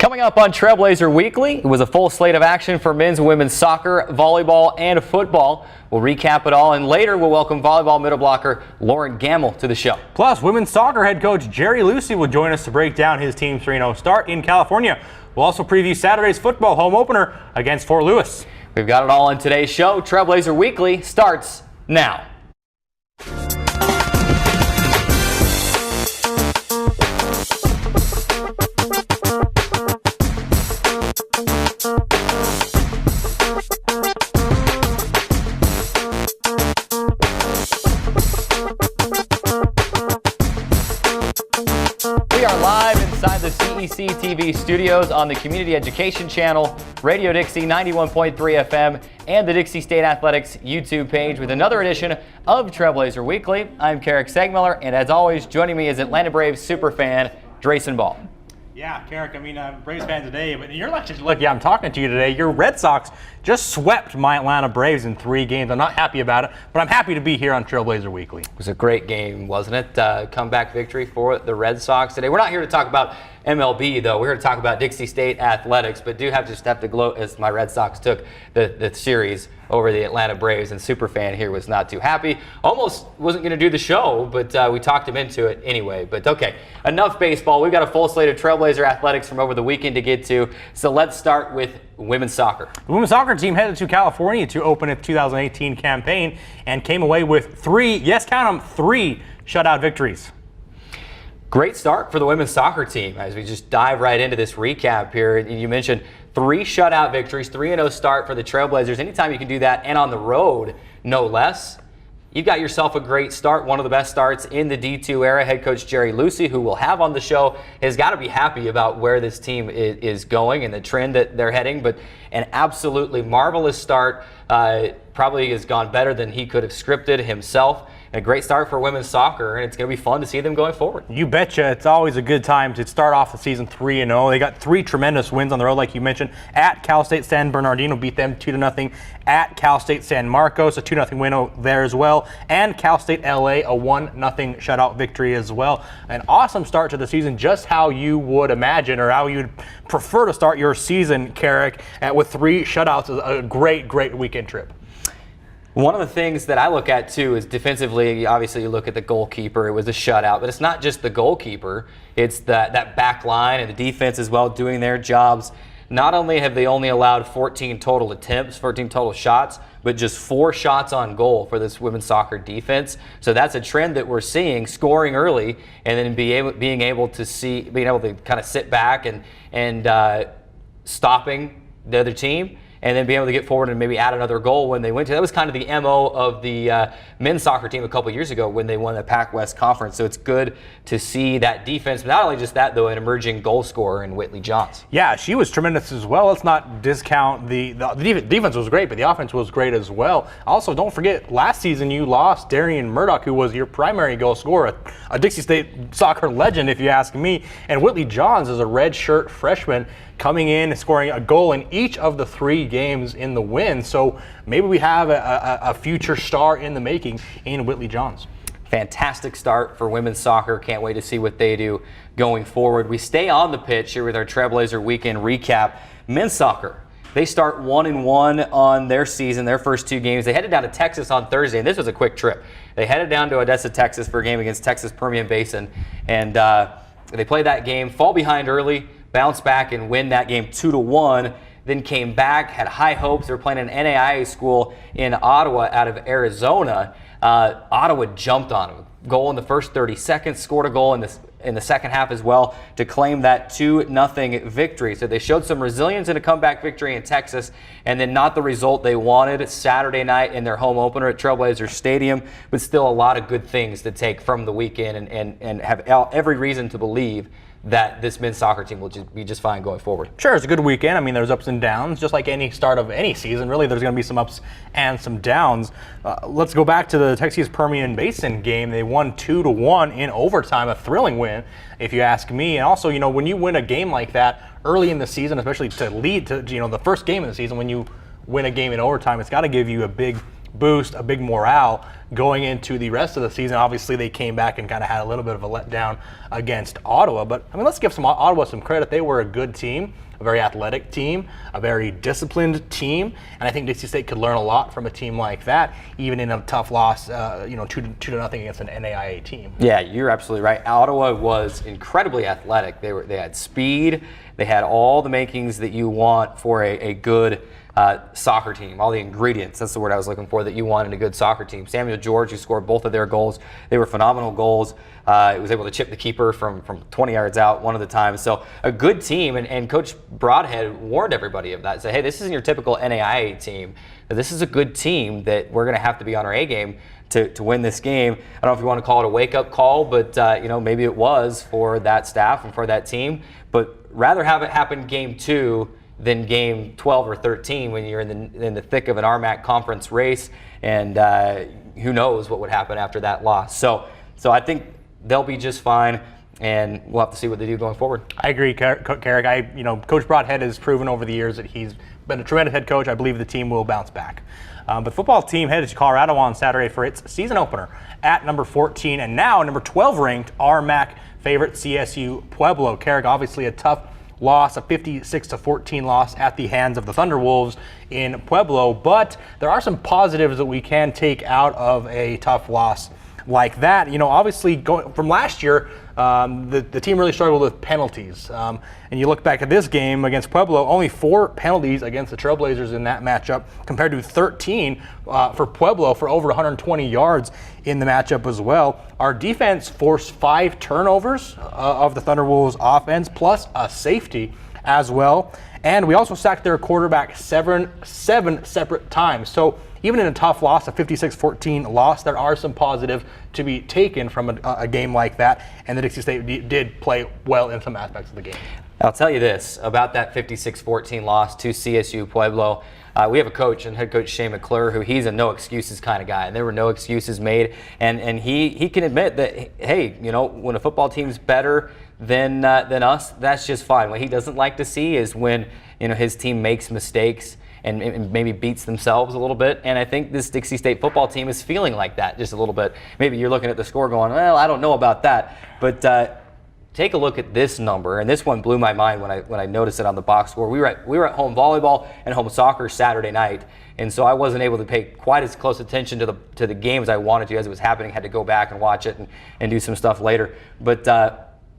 Coming up on Trailblazer Weekly, it was a full slate of action for men's and women's soccer, volleyball, and football. We'll recap it all, and later we'll welcome volleyball middle blocker Lauren Gamble to the show. Plus, women's soccer head coach Jerry Lucy will join us to break down his team's 3-0 start in California. We'll also preview Saturday's football home opener against Fort Lewis. We've got it all in today's show. Trailblazer Weekly starts now. We are live inside the CEC TV studios on the Community Education Channel, Radio Dixie 91.3 FM, and the Dixie State Athletics YouTube page with another edition of Trailblazer Weekly. I'm Carrick Segmiller, and as always, joining me is Atlanta Braves superfan Drayson Ball. Yeah, Carrick, I'm a Braves fan today, but you're just lucky I'm talking to you today. Your Red Sox just swept my Atlanta Braves in 3 games. I'm not happy about it, but I'm happy to be here on Trailblazer Weekly. It was a great game, wasn't it? Comeback victory for the Red Sox today. We're not here to talk about MLB, though. We're here to talk about Dixie State athletics, but do have to gloat as my Red Sox took the series over the Atlanta Braves, and superfan here was not too happy. Almost wasn't going to do the show, but we talked him into it anyway. But okay, enough baseball. We've got a full slate of Trailblazer athletics from over the weekend to get to, so let's start with women's soccer. The women's soccer team headed to California to open its 2018 campaign and came away with 3, yes, count them, 3 shutout victories. Great start for the women's soccer team as we just dive right into this recap here. You mentioned 3 shutout victories, 3-0 start for the Trailblazers. Anytime you can do that, and on the road, no less, you've got yourself a great start, one of the best starts in the D2 era. Head coach Jerry Lucy, who we'll have on the show, has got to be happy about where this team is going and the trend that they're heading. But an absolutely marvelous start, probably has gone better than he could have scripted himself. A great start for women's soccer, and it's going to be fun to see them going forward. You betcha. It's always a good time to start off the season 3-0. They got 3 tremendous wins on the road, like you mentioned. At Cal State San Bernardino, beat them 2-0. At Cal State San Marcos, a 2-0 win there as well. And Cal State LA, a 1-0 shutout victory as well. An awesome start to the season, just how you would imagine or how you'd prefer to start your season, Carrick, with 3 shutouts. A great, great weekend trip. One of the things that I look at, too, is defensively. Obviously, you look at the goalkeeper. It was a shutout, but it's not just the goalkeeper. It's that back line and the defense as well doing their jobs. Not only have they only allowed 14 total attempts, 14 total shots, but just 4 shots on goal for this women's soccer defense. So that's a trend that we're seeing, scoring early and then being able to kind of sit back and stopping the other team, and then being able to get forward and maybe add another goal when they went to. That was kind of the MO of the men's soccer team a couple years ago when they won the Pac-West Conference. So it's good to see that defense. But not only just that, though, an emerging goal scorer in Whitley Johns. Yeah, she was tremendous as well. Let's not discount the defense was great, but the offense was great as well. Also, don't forget, last season you lost Darian Murdoch, who was your primary goal scorer, a Dixie State soccer legend, if you ask me. And Whitley Johns is a redshirt freshman coming in and scoring a goal in each of the 3 games in the win. So maybe we have a future star in the making in Whitley Johns. Fantastic start for women's soccer. Can't wait to see what they do going forward. We stay on the pitch here with our Trailblazer weekend recap. Men's soccer, they start 1-1 on their season, their first 2 games. They headed down to Texas on Thursday, and this was a quick trip. They headed down to Odessa, Texas for a game against Texas Permian Basin, and they played that game, fall behind early, bounce back and win that game 2-1, then came back, had high hopes. They were playing an NAIA school in Ottawa out of Arizona. Ottawa jumped on them. Goal in the first 30 seconds, scored a goal in the second half as well to claim that 2-0 victory. So they showed some resilience in a comeback victory in Texas, and then not the result they wanted Saturday night in their home opener at Trailblazer Stadium, but still a lot of good things to take from the weekend and have every reason to believe that this men's soccer team will be just fine going forward. Sure, it's a good weekend. I mean, there's ups and downs, just like any start of any season. Really, there's going to be some ups and some downs. Let's go back to the Texas Permian Basin game. They won 2-1 in overtime, a thrilling win, if you ask me. And also, when you win a game like that early in the season, especially to lead to the first game of the season, when you win a game in overtime, it's got to give you a big boost, a big morale going into the rest of the season. Obviously, they came back and kind of had a little bit of a letdown against Ottawa. But, I mean, let's give Ottawa some credit. They were a good team, a very athletic team, a very disciplined team. And I think Dixie State could learn a lot from a team like that, even in a tough loss, 2-0 against an NAIA team. Yeah, you're absolutely right. Ottawa was incredibly athletic. They had speed. They had all the makings that you want for a good soccer team, all the ingredients, that's the word I was looking for, that you want in a good soccer team. Samuel George, who scored both of their goals, they were phenomenal goals. He was able to chip the keeper from 20 yards out one of the times. So a good team, and Coach Broadhead warned everybody of that. Said, hey, this isn't your typical NAIA team. This is a good team that we're going to have to be on our A game to win this game. I don't know if you want to call it a wake-up call, but maybe it was for that staff and for that team. But rather have it happen game 2 than game 12 or 13 when you're in the thick of an RMAC conference race, and who knows what would happen after that loss. So I think they'll be just fine, and we'll have to see what they do going forward. I agree, Carrick. Coach Broadhead has proven over the years that he's been a tremendous head coach. I believe the team will bounce back. But the football team headed to Colorado on Saturday for its season opener at number 14 and now number 12 ranked RMAC favorite CSU Pueblo. Carrick, obviously a tough loss, a 56-14 loss at the hands of the Thunderwolves in Pueblo, but there are some positives that we can take out of a tough loss like that. Obviously going from last year, the team really struggled with penalties. And you look back at this game against Pueblo, only 4 penalties against the Trailblazers in that matchup compared to 13 for Pueblo for over 120 yards in the matchup as well. Our defense forced 5 turnovers of the Thunderwolves offense, plus a safety as well. And we also sacked their quarterback seven separate times. So even in a tough loss, a 56-14 loss, there are some positives to be taken from a game like that. And the Dixie State did play well in some aspects of the game. I'll tell you this about that 56-14 loss to CSU Pueblo. We have a coach, and head coach Shane McClure, who he's a no excuses kind of guy, and there were no excuses made. And he can admit that, hey, when a football team's better than us, that's just fine. What he doesn't like to see is when his team makes mistakes and maybe beats themselves a little bit. And I think this Dixie State football team is feeling like that just a little bit. Maybe you're looking at the score going, well, I don't know about that. But take a look at this number, and this one blew my mind when I noticed it on the box score. We were at home volleyball and home soccer Saturday night, and so I wasn't able to pay quite as close attention to the game as I wanted to as it was happening. Had to go back and watch it and do some stuff later. But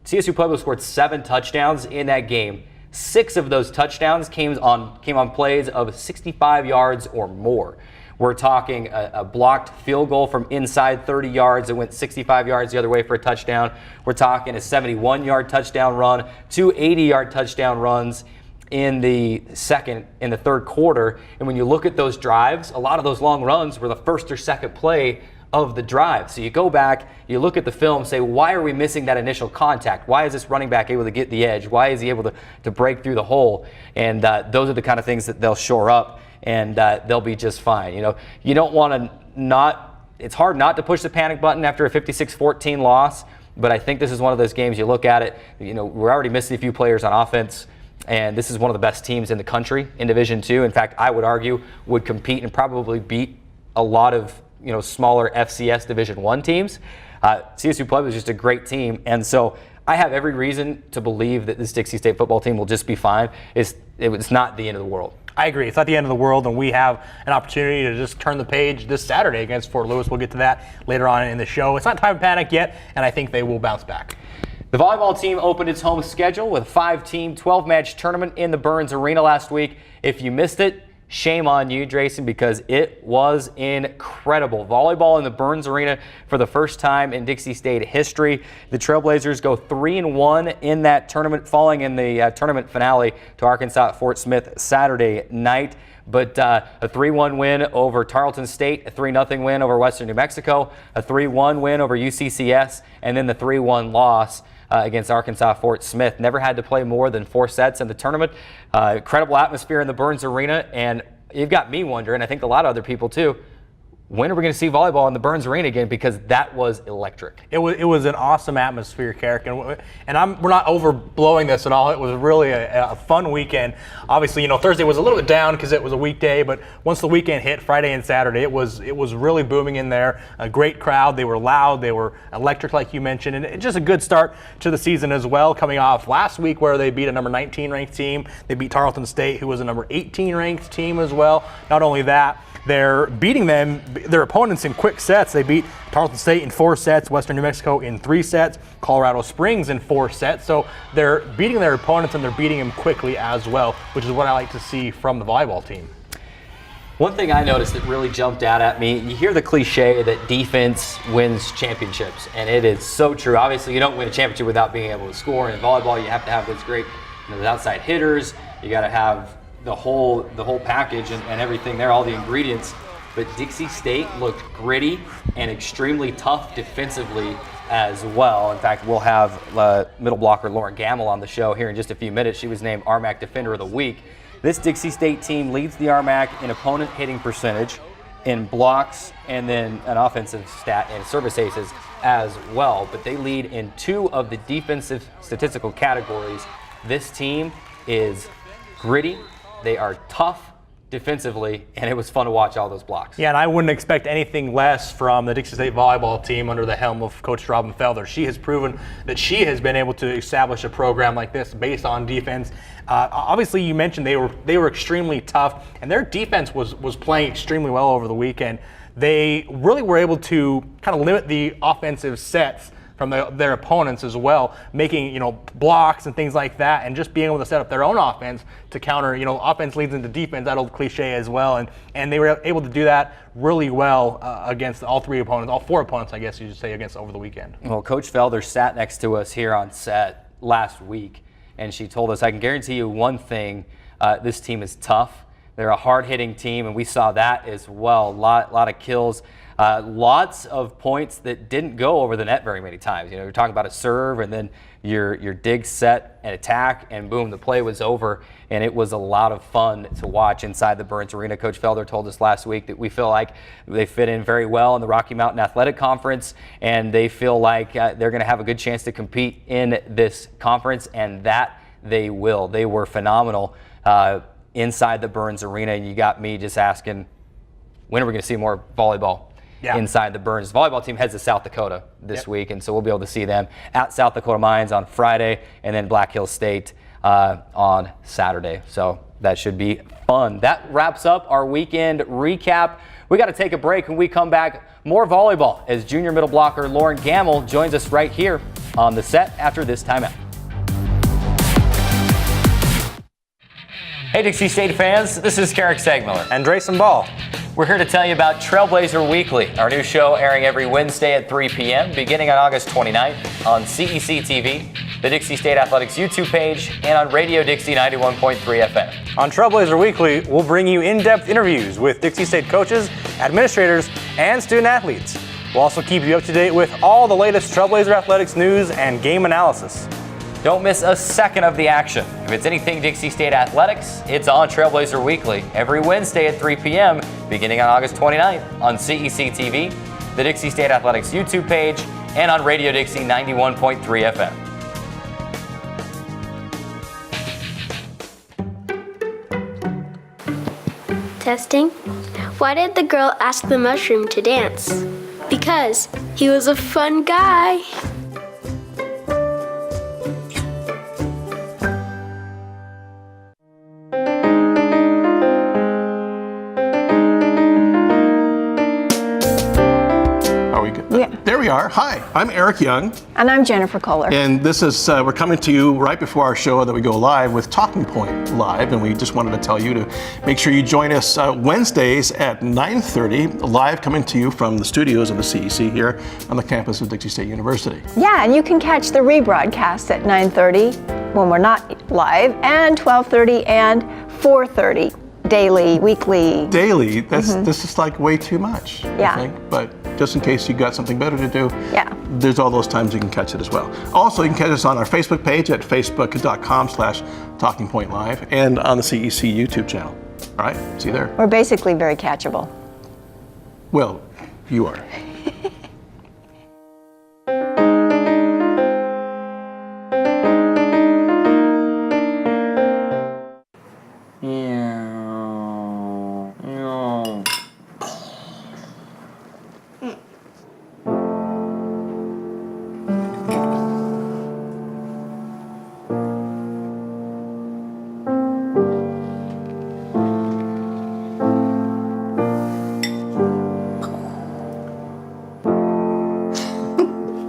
CSU Pueblo scored 7 touchdowns in that game. 6 of those touchdowns came on plays of 65 yards or more. We're talking a blocked field goal from inside 30 yards that went 65 yards the other way for a touchdown. We're talking a 71-yard touchdown run, 2 80-yard touchdown runs in the third quarter. And when you look at those drives, a lot of those long runs were the first or second play of the drive. So you go back, you look at the film, say, why are we missing that initial contact? Why is this running back able to get the edge? Why is he able to break through the hole? And those are the kind of things that they'll shore up, and they'll be just fine. You don't want to it's hard not to push the panic button after a 56-14 loss, but I think this is one of those games you look at it, we're already missing a few players on offense, and this is one of the best teams in the country in Division II. In fact, I would argue would compete and probably beat a lot of smaller FCS Division I teams. CSU Pueblo is just a great team, and so I have every reason to believe that this Dixie State football team will just be fine. It's not the end of the world. I agree. It's not the end of the world, and we have an opportunity to just turn the page this Saturday against Fort Lewis. We'll get to that later on in the show. It's not time to panic yet, and I think they will bounce back. The volleyball team opened its home schedule with a 5-team, 12-match tournament in the Burns Arena last week. If you missed it, shame on you, Drayson, because it was incredible. Volleyball in the Burns Arena for the first time in Dixie State history. The Trailblazers go 3-1 in that tournament, falling in the tournament finale to Arkansas at Fort Smith Saturday night. But a 3-1 win over Tarleton State, a 3-0 win over Western New Mexico, a 3-1 win over UCCS, and then the 3-1 loss against Arkansas Fort Smith. Never had to play more than 4 sets in the tournament. Incredible atmosphere in the Burns Arena, and you've got me wondering, I think a lot of other people too, when are we going to see volleyball in the Burns Arena again? Because that was electric. It was an awesome atmosphere, Carrick, and we're not overblowing this at all. It was really a fun weekend. Obviously, Thursday was a little bit down because it was a weekday, but once the weekend hit, Friday and Saturday, it was really booming in there. A great crowd. They were loud. They were electric, like you mentioned, and it's just a good start to the season as well. Coming off last week where they beat a number 19 ranked team, they beat Tarleton State, who was a number 18 ranked team as well. Not only that, they're beating their opponents in quick sets. They beat Tarleton State in 4 sets, Western New Mexico in 3 sets, Colorado Springs in 4 sets. So they're beating their opponents and they're beating them quickly as well, which is what I like to see from the volleyball team. One thing I noticed that really jumped out at me, you hear the cliche that defense wins championships, and it is so true. Obviously, you don't win a championship without being able to score. In volleyball, you have to have those great outside hitters. You got to have the whole package and everything there, all the ingredients. But Dixie State looked gritty and extremely tough defensively as well. In fact, we'll have middle blocker Lauren Gamble on the show here in just a few minutes. She was named RMAC Defender of the Week. This Dixie State team leads the RMAC in opponent hitting percentage, in blocks, and then an offensive stat and service aces as well. But they lead in 2 of the defensive statistical categories. This team is gritty. They are tough defensively, and it was fun to watch all those blocks. Yeah, and I wouldn't expect anything less from the Dixie State volleyball team under the helm of Coach Robin Felder. She has proven that she has been able to establish a program like this based on defense. Obviously, you mentioned they were extremely tough, and their defense was playing extremely well over the weekend. They really were able to kind of limit the offensive sets from their opponents as well, making blocks and things like that, and just being able to set up their own offense to counter. Offense leads into defense, that old cliche as well, and they were able to do that really well against all 4 opponents, I guess you should say, against over the weekend. Well, Coach Felder sat next to us here on set last week, and she told us, I can guarantee you one thing, this team is tough. They're a hard-hitting team, and we saw that as well. Lot of kills. Lots of points that didn't go over the net very many times. You're talking about a serve and then your dig set and attack, and boom, the play was over, and it was a lot of fun to watch inside the Burns Arena. Coach Felder told us last week that we feel like they fit in very well in the Rocky Mountain Athletic Conference, and they feel like they're going to have a good chance to compete in this conference, and that they will. They were phenomenal inside the Burns Arena, and you got me just asking, when are we going to see more volleyball? Yeah. Inside the Burns. The volleyball team heads to South Dakota this week, and so we'll be able to see them at South Dakota Mines on Friday, and then Black Hills State on Saturday. So that should be fun. That wraps up our weekend recap. We got to take a break. When we come back, more volleyball as junior middle blocker Lauren Gamble joins us right here on the set after this timeout. Hey Dixie State fans, this is Carrick Sagmiller And Drayson Ball. We're here to tell you about Trailblazer Weekly, our new show airing every Wednesday at 3 p.m. beginning on August 29th on CEC TV, the Dixie State Athletics YouTube page, and on Radio Dixie 91.3 FM. On Trailblazer Weekly, we'll bring you in-depth interviews with Dixie State coaches, administrators, and student athletes. We'll also keep you up to date with all the latest Trailblazer athletics news and game analysis. Don't miss a second of the action. If it's anything Dixie State Athletics, it's on Trailblazer Weekly every Wednesday at 3 p.m. beginning on August 29th on CEC TV, the Dixie State Athletics YouTube page, and on Radio Dixie 91.3 FM. Testing. Why did the girl ask the mushroom to dance? Because he was a fun guy. There we are. Hi, I'm Eric Young. And I'm Jennifer Kohler. And this is, we're coming to you right before our show that we go live with Talking Point Live. And we just wanted to tell you to make sure you join us Wednesdays at 9:30, live coming to you from the studios of the CEC here on the campus of Dixie State University. Yeah, and you can catch the rebroadcast at 9:30 when we're not live, and 12:30 and 4:30. Daily, weekly. Daily, this is like way too much, Yeah. I think. But just in case you got something better to do, Yeah. there's all those times you can catch it as well. Also, you can catch us on our Facebook page at facebook.com/talkingpointlive and on the CEC YouTube channel. All right, see you there. We're basically very catchable. Well, you are.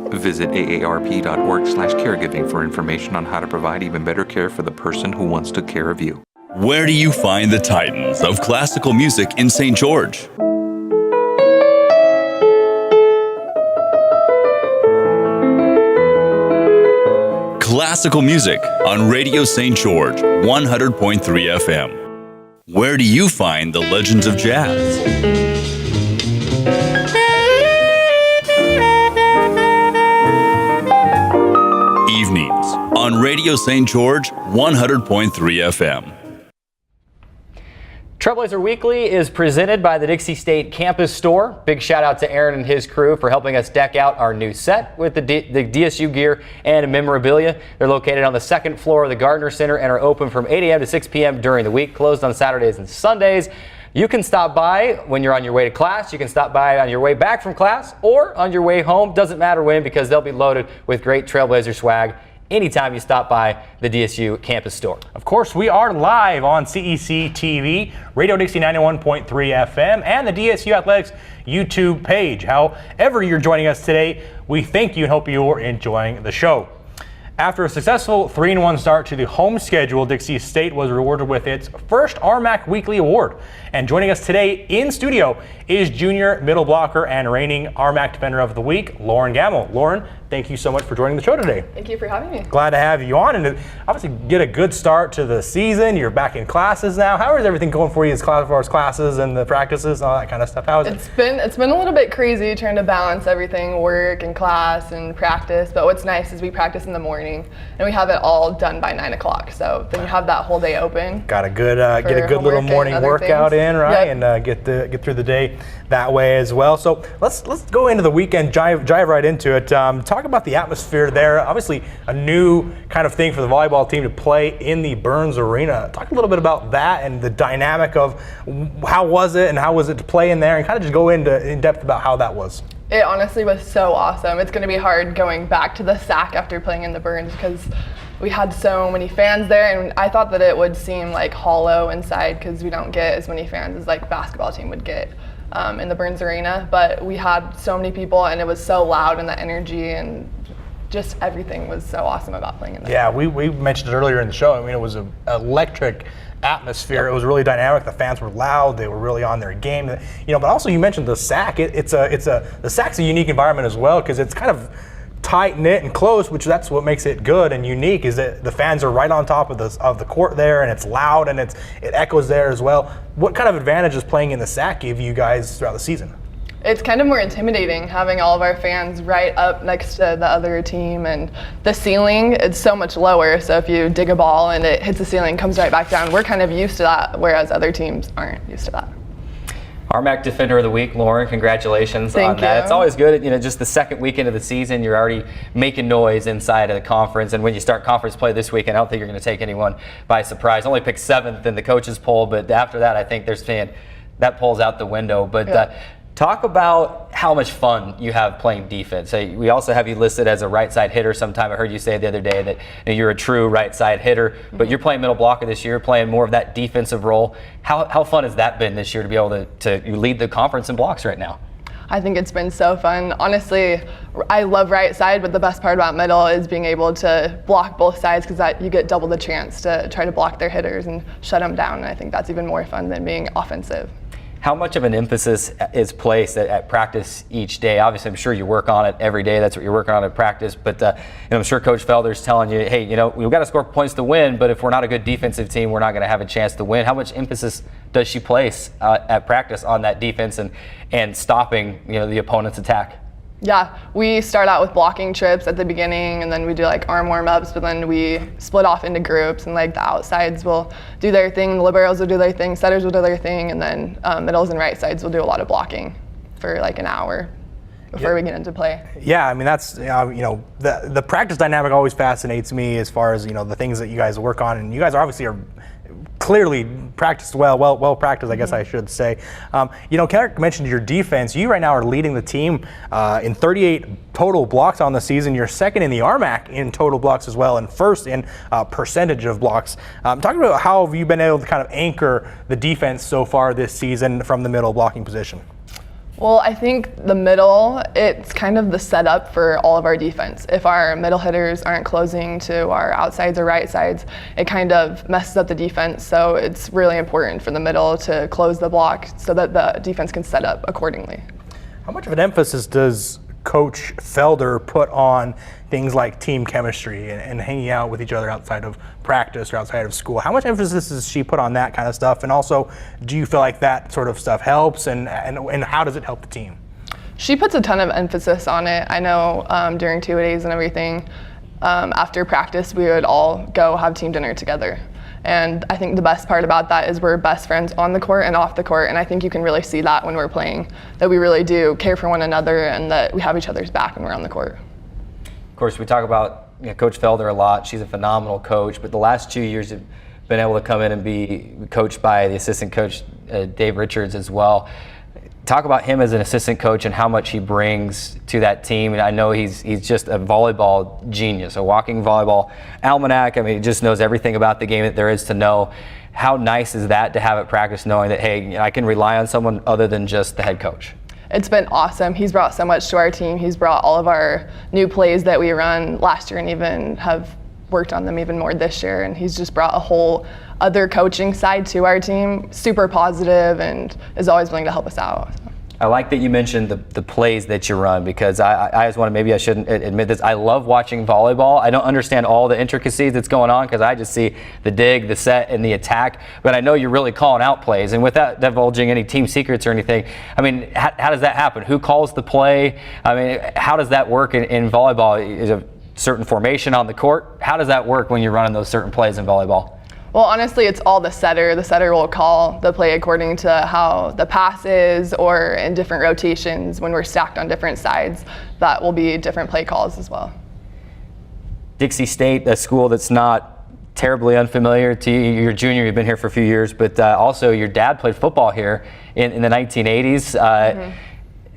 Visit aarp.org/caregiving for information on how to provide even better care for the person who once took care of you. Where do you find the titans of classical music in St. George? Classical music on Radio St. George, 100.3 FM. Where do you find the legends of jazz? Evenings on Radio St. George, 100.3 FM. Trailblazer Weekly is presented by the Dixie State Campus Store. Big shout out to Aaron and his crew for helping us deck out our new set with the DSU gear and memorabilia. They're located on the second floor of the Gardner Center and are open from 8 a.m. to 6 p.m. during the week, closed on Saturdays and Sundays. You can stop by when you're on your way to class. You can stop by on your way back from class or on your way home. Doesn't matter when, because they'll be loaded with great Trailblazer swag anytime you stop by the DSU Campus Store. Of course, we are live on CEC TV, Radio Dixie 91.3 FM, and the DSU Athletics YouTube page. However you're joining us today, we thank you and hope you're enjoying the show. After a successful 3-1 start to the home schedule, Dixie State was rewarded with its first RMAC Weekly Award. And joining us today in studio is junior middle blocker and reigning RMAC Defender of the Week, Lauren Gamble. Lauren, thank you so much for joining the show today. Thank you for having me. Glad to have you on, and to obviously get a good start to the season. You're back in classes now. How is everything going for you as far as classes and the practices and all that kind of stuff? How is it? It's been a little bit crazy trying to balance everything, work and class and practice, but what's nice is we practice in the morning and we have it all done by 9 o'clock, so then you have that whole day open. Got a good get a good little morning workout in, right? Yep. And get through the day that way as well. So let's go into the weekend, jive right into it. Talk about the atmosphere there. Obviously a new kind of thing for the volleyball team to play in the Burns Arena. Talk a little bit about that and the dynamic of how was it and how was it to play in there, and kind of just go in depth about how that was. It honestly was so awesome. It's going to be hard going back to the SAC after playing in the Burns because we had so many fans there, and I thought that it would seem like hollow inside because we don't get as many fans as like basketball team would get in the Burns Arena. But we had so many people, and it was so loud, and the energy and just everything was so awesome about playing in there. Yeah, we mentioned it earlier in the show. I mean, it was an electric atmosphere. Yep. It was really dynamic. The fans were loud. They were really on their game. But also you mentioned the SAC. The SAC's a unique environment as well because it's kind of tight knit and close, which that's what makes it good and unique. Is that the fans are right on top of the court there, and it's loud and it echoes there as well. What kind of advantages playing in the SAC give you guys throughout the season? It's kind of more intimidating having all of our fans right up next to the other team, and the ceiling is so much lower, so if you dig a ball and it hits the ceiling, comes right back down. We're kind of used to that, whereas other teams aren't used to that. RMAC Defender of the Week, Lauren, congratulations on that. Thank you. It's always good, just the second weekend of the season, you're already making noise inside of the conference, and when you start conference play this weekend, I don't think you're going to take anyone by surprise. Only picked 7th in the coaches poll, but after that, I think there's that poll's out the window. But yeah. Talk about how much fun you have playing defense. So we also have you listed as a right side hitter sometime. I heard you say the other day that you're a true right side hitter, but you're playing middle blocker this year, playing more of that defensive role. How fun has that been this year to be able to lead the conference in blocks right now? I think it's been so fun. Honestly, I love right side, but the best part about middle is being able to block both sides because you get double the chance to try to block their hitters and shut them down. And I think that's even more fun than being offensive. How much of an emphasis is placed at practice each day? Obviously, I'm sure you work on it every day. That's what you're working on at practice. But I'm sure Coach Felder's telling you, hey, we've got to score points to win, but if we're not a good defensive team, we're not going to have a chance to win. How much emphasis does she place at practice on that defense and stopping the opponent's attack? Yeah, we start out with blocking trips at the beginning, and then we do like arm warm-ups, but then we split off into groups, and like the outsides will do their thing, the liberos will do their thing, setters will do their thing, and then middles and right sides will do a lot of blocking. for like an hour before we get into play. Yeah, I mean, that's, the practice dynamic always fascinates me as far as, the things that you guys work on. And you guys are clearly practiced well practiced, I guess I should say. Kendrick mentioned your defense. You right now are leading the team in 38 total blocks on the season. You're second in the RMAC in total blocks as well, and first in percentage of blocks. Talking about how have you been able to kind of anchor the defense so far this season from the middle blocking position? Well, I think the middle, it's kind of the setup for all of our defense. If our middle hitters aren't closing to our outsides or right sides, it kind of messes up the defense. So it's really important for the middle to close the block so that the defense can set up accordingly. How much of an emphasis does Coach Felder put on things like team chemistry and hanging out with each other outside of practice or outside of school? How much emphasis does she put on that kind of stuff? And also, do you feel like that sort of stuff helps, and how does it help the team? She puts a ton of emphasis on it. I know during 2-a-days and everything, after practice, we would all go have team dinner together. And I think the best part about that is we're best friends on the court and off the court, and I think you can really see that when we're playing, that we really do care for one another and that we have each other's back when we're on the court. Of course, we talk about Coach Felder a lot. She's a phenomenal coach, but the last 2 years have been able to come in and be coached by the assistant coach, Dave Richards, as well. Talk about him as an assistant coach and how much he brings to that team. And I know he's just a volleyball genius, a walking volleyball almanac. I mean, he just knows everything about the game that there is to know. How nice is that to have at practice, knowing that, hey, I can rely on someone other than just the head coach? It's been awesome. He's brought so much to our team. He's brought all of our new plays that we run last year and even have worked on them even more this year. And he's just brought a whole other coaching side to our team, super positive, and is always willing to help us out. I like that you mentioned the plays that you run, because I just want to, maybe I shouldn't admit this, I love watching volleyball. I don't understand all the intricacies that's going on because I just see the dig, the set, and the attack, but I know you're really calling out plays. And without divulging any team secrets or anything, I mean, how does that happen? Who calls the play? I mean, how does that work in volleyball? Is a certain formation on the court? How does that work when you're running those certain plays in volleyball? Well, honestly, it's all the setter. The setter will call the play according to how the pass is, or in different rotations when we're stacked on different sides. That will be different play calls as well. Dixie State, a school that's not terribly unfamiliar to you. You're a junior, you've been here for a few years, but also your dad played football here in the 1980s.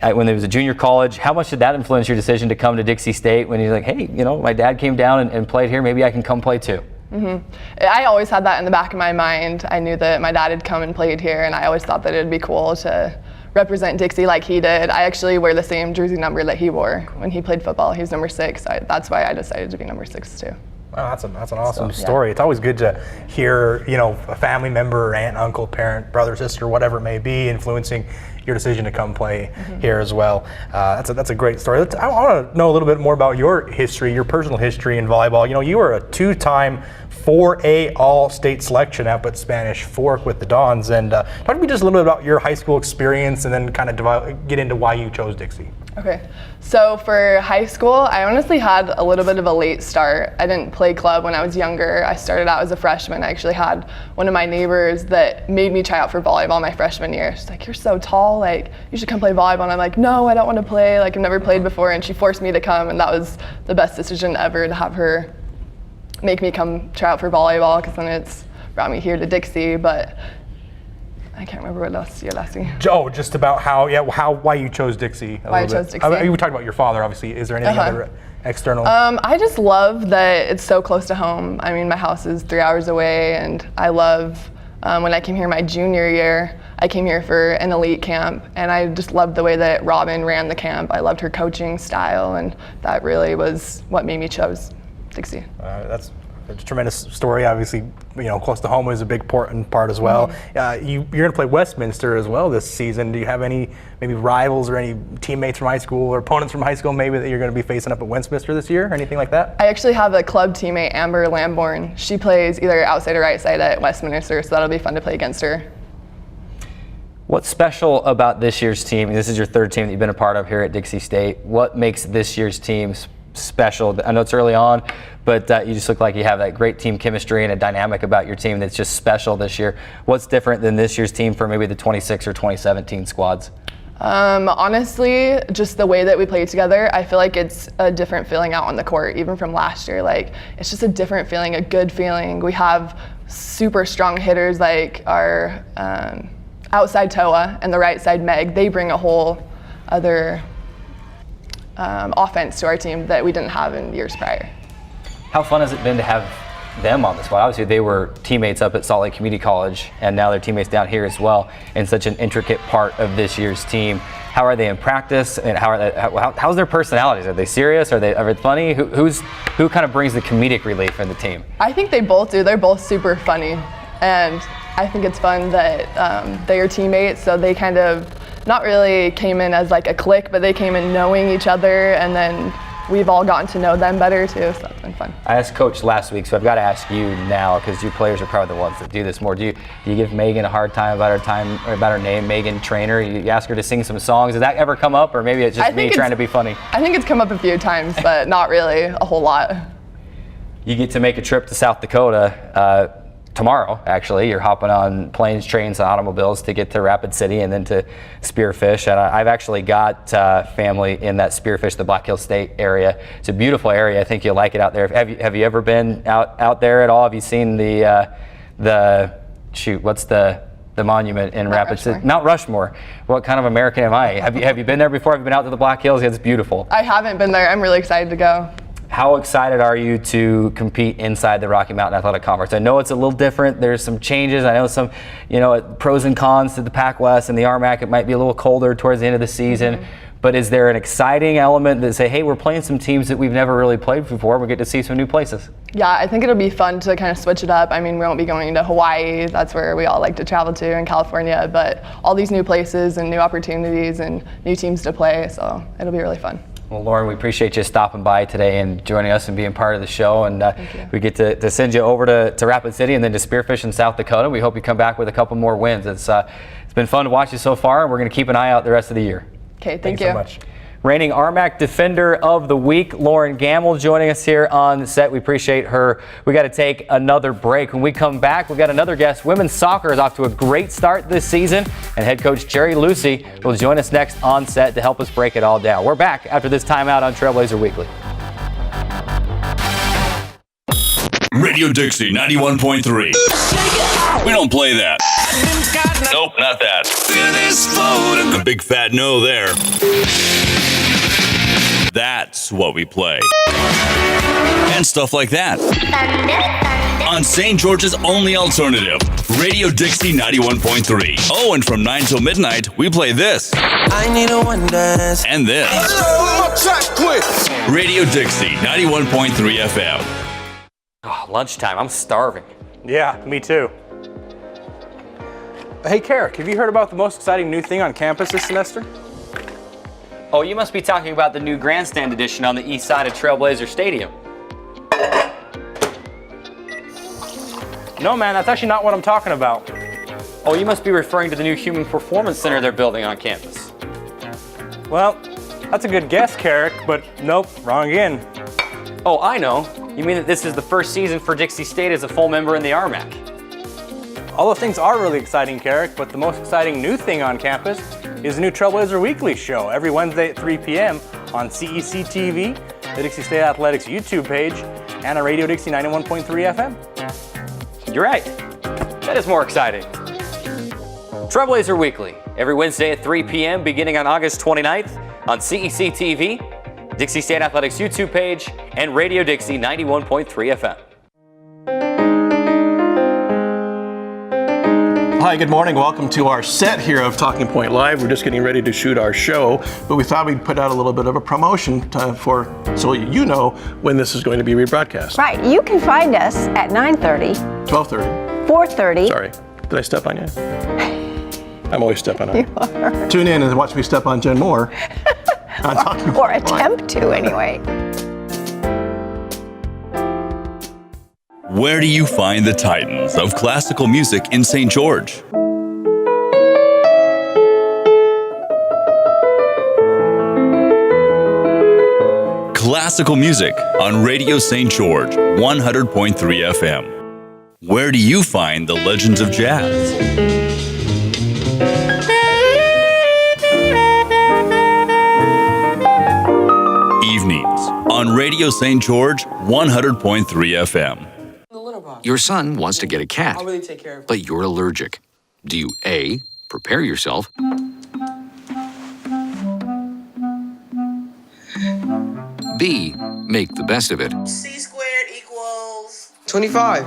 When there was a junior college. How much did that influence your decision to come to Dixie State when you're like, hey, my dad came down and played here, maybe I can come play too? I always had that in the back of my mind. I knew that my dad had come and played here, and I always thought that it'd be cool to represent Dixie like he did. I actually wear the same jersey number that he wore when he played football. He was number 6. That's why I decided to be number 6 too. Wow, that's an awesome story. Yeah. It's always good to hear, a family member, aunt, uncle, parent, brother, sister, whatever it may be, influencing your decision to come play here as well. That's a great story. I want to know a little bit more about your history, your personal history in volleyball. You were a 2-time 4A All-State selection up at Spanish Fork with the Dons. And talk to me just a little bit about your high school experience, and then kind of get into why you chose Dixie. Okay, so for high school, I honestly had a little bit of a late start. I didn't play club when I was younger. I started out as a freshman. I actually had one of my neighbors that made me try out for volleyball my freshman year. She's like, you're so tall, like, you should come play volleyball. And I'm like, no, I don't want to play. Like, I've never played before. And she forced me to come, and that was the best decision ever, to have her make me come try out for volleyball, because then it's brought me here to Dixie. But I can't remember what else you're asking. Oh, just about why you chose Dixie. Why I chose Dixie. You were talking about your father, obviously. Is there anything other external? I just love that it's so close to home. I mean, my house is 3 hours away, and I love when I came here my junior year, I came here for an elite camp, and I just loved the way that Robin ran the camp. I loved her coaching style, and that really was what made me choose Dixie. That's a tremendous story. Obviously, close to home is a big important part as well. You're going to play Westminster as well this season. Do you have any maybe rivals or any teammates from high school or opponents from high school maybe that you're going to be facing up at Westminster this year or anything like that? I actually have a club teammate, Amber Lamborn. She plays either outside or right side at Westminster, so that'll be fun to play against her. What's special about this year's team? This is your third team that you've been a part of here at Dixie State. What makes this year's team special? I know it's early on, but you just look like you have that great team chemistry and a dynamic about your team that's just special this year. What's different than this year's team for maybe the 26 or 2017 squads? Honestly, just the way that we play together, I feel like it's a different feeling out on the court, even from last year. Like, it's just a different feeling, a good feeling. We have super strong hitters like our outside Toa and the right side Meg. They bring a whole other offense to our team that we didn't have in years prior. How fun has it been to have them on the squad? Obviously, they were teammates up at Salt Lake Community College, and now they're teammates down here as well, and such an intricate part of this year's team. How are they in practice, and how's their personalities? Are they serious? Are they funny? Who kind of brings the comedic relief in the team? I think they both do. They're both super funny, and I think it's fun that they are teammates, so they kind of not really came in as like a clique, but they came in knowing each other, and then we've all gotten to know them better too, so that's been fun. I asked Coach last week, so I've got to ask you now, because you players are probably the ones that do this more. Do you give Megan a hard time about her name, Megan Trainer? You ask her to sing some songs. Does that ever come up, or maybe it's just me trying to be funny? I think it's come up a few times, but not really a whole lot. You get to make a trip to South Dakota tomorrow, actually. You're hopping on planes, trains, and automobiles to get to Rapid City and then to Spearfish. And I've actually got family in that Spearfish, the Black Hills State area. It's a beautiful area. I think you'll like it out there. Have you ever been out there at all? Have you seen what's the monument in Rapid City? Mount Rushmore. What kind of American am I? Have you been there before? Have you been out to the Black Hills? It's beautiful. I haven't been there. I'm really excited to go. How excited are you to compete inside the Rocky Mountain Athletic Conference? I know it's a little different. There's some changes. I know some, pros and cons to the Pac West and the RMAC. It might be a little colder towards the end of the season. Mm-hmm. But is there an exciting element that say, hey, we're playing some teams that we've never really played before. We get to see some new places. Yeah, I think it'll be fun to kind of switch it up. I mean, we won't be going to Hawaii. That's where we all like to travel to, in California. But all these new places and new opportunities and new teams to play. So it'll be really fun. Well, Lauren, we appreciate you stopping by today and joining us and being part of the show. And we get to send you over to Rapid City and then to Spearfish in South Dakota. We hope you come back with a couple more wins. It's been fun to watch you so far, and we're going to keep an eye out the rest of the year. Okay, thank you so much. Reigning RMAC Defender of the Week, Lauren Gamble, joining us here on set. We appreciate her. We got to take another break. When we come back, we got another guest. Women's soccer is off to a great start this season, and head coach Jerry Lucy will join us next on set to help us break it all down. We're back after this timeout on Trailblazer Weekly. Radio Dixie 91.3. We don't play that. Nope, not that. A big fat no there. That's what we play. And stuff like that. On St. George's only alternative, Radio Dixie 91.3. Oh, and from 9 till midnight, we play this. I need a one dance. And this. Radio Dixie 91.3 FM. Oh, lunchtime. I'm starving. Yeah, me too. Hey, Carrick, have you heard about the most exciting new thing on campus this semester? Oh, you must be talking about the new grandstand addition on the east side of Trailblazer Stadium. No, man, that's actually not what I'm talking about. Oh, you must be referring to the new Human Performance Center they're building on campus. Well, that's a good guess, Carrick, but nope, wrong again. Oh, I know. You mean that this is the first season for Dixie State as a full member in the RMAC? All those things are really exciting, Carrick, but the most exciting new thing on campus is the new Trailblazer Weekly show every Wednesday at 3 p.m. on CEC TV, the Dixie State Athletics YouTube page, and on Radio Dixie 91.3 FM. You're right. That is more exciting. Trailblazer Weekly, every Wednesday at 3 p.m. beginning on August 29th on CEC TV, Dixie State Athletics YouTube page, and Radio Dixie 91.3 FM. Hi, good morning. Welcome to our set here of Talking Point Live. We're just getting ready to shoot our show, but we thought we'd put out a little bit of a promotion so you know when this is going to be rebroadcast. Right. You can find us at 9:30, 12:30. 4:30. Sorry. Did I step on you? I'm always stepping on you. You are. Tune in and watch me step on Jen Moore. On Talking Or Point attempt to, anyway. Where do you find the titans of classical music in St. George? Classical music on Radio St. George 100.3 FM. Where do you find the legends of jazz? on Radio St. George 100.3 FM. Your son wants to get a cat, but you're allergic. Do you A, prepare yourself, B, make the best of it, C squared equals 25.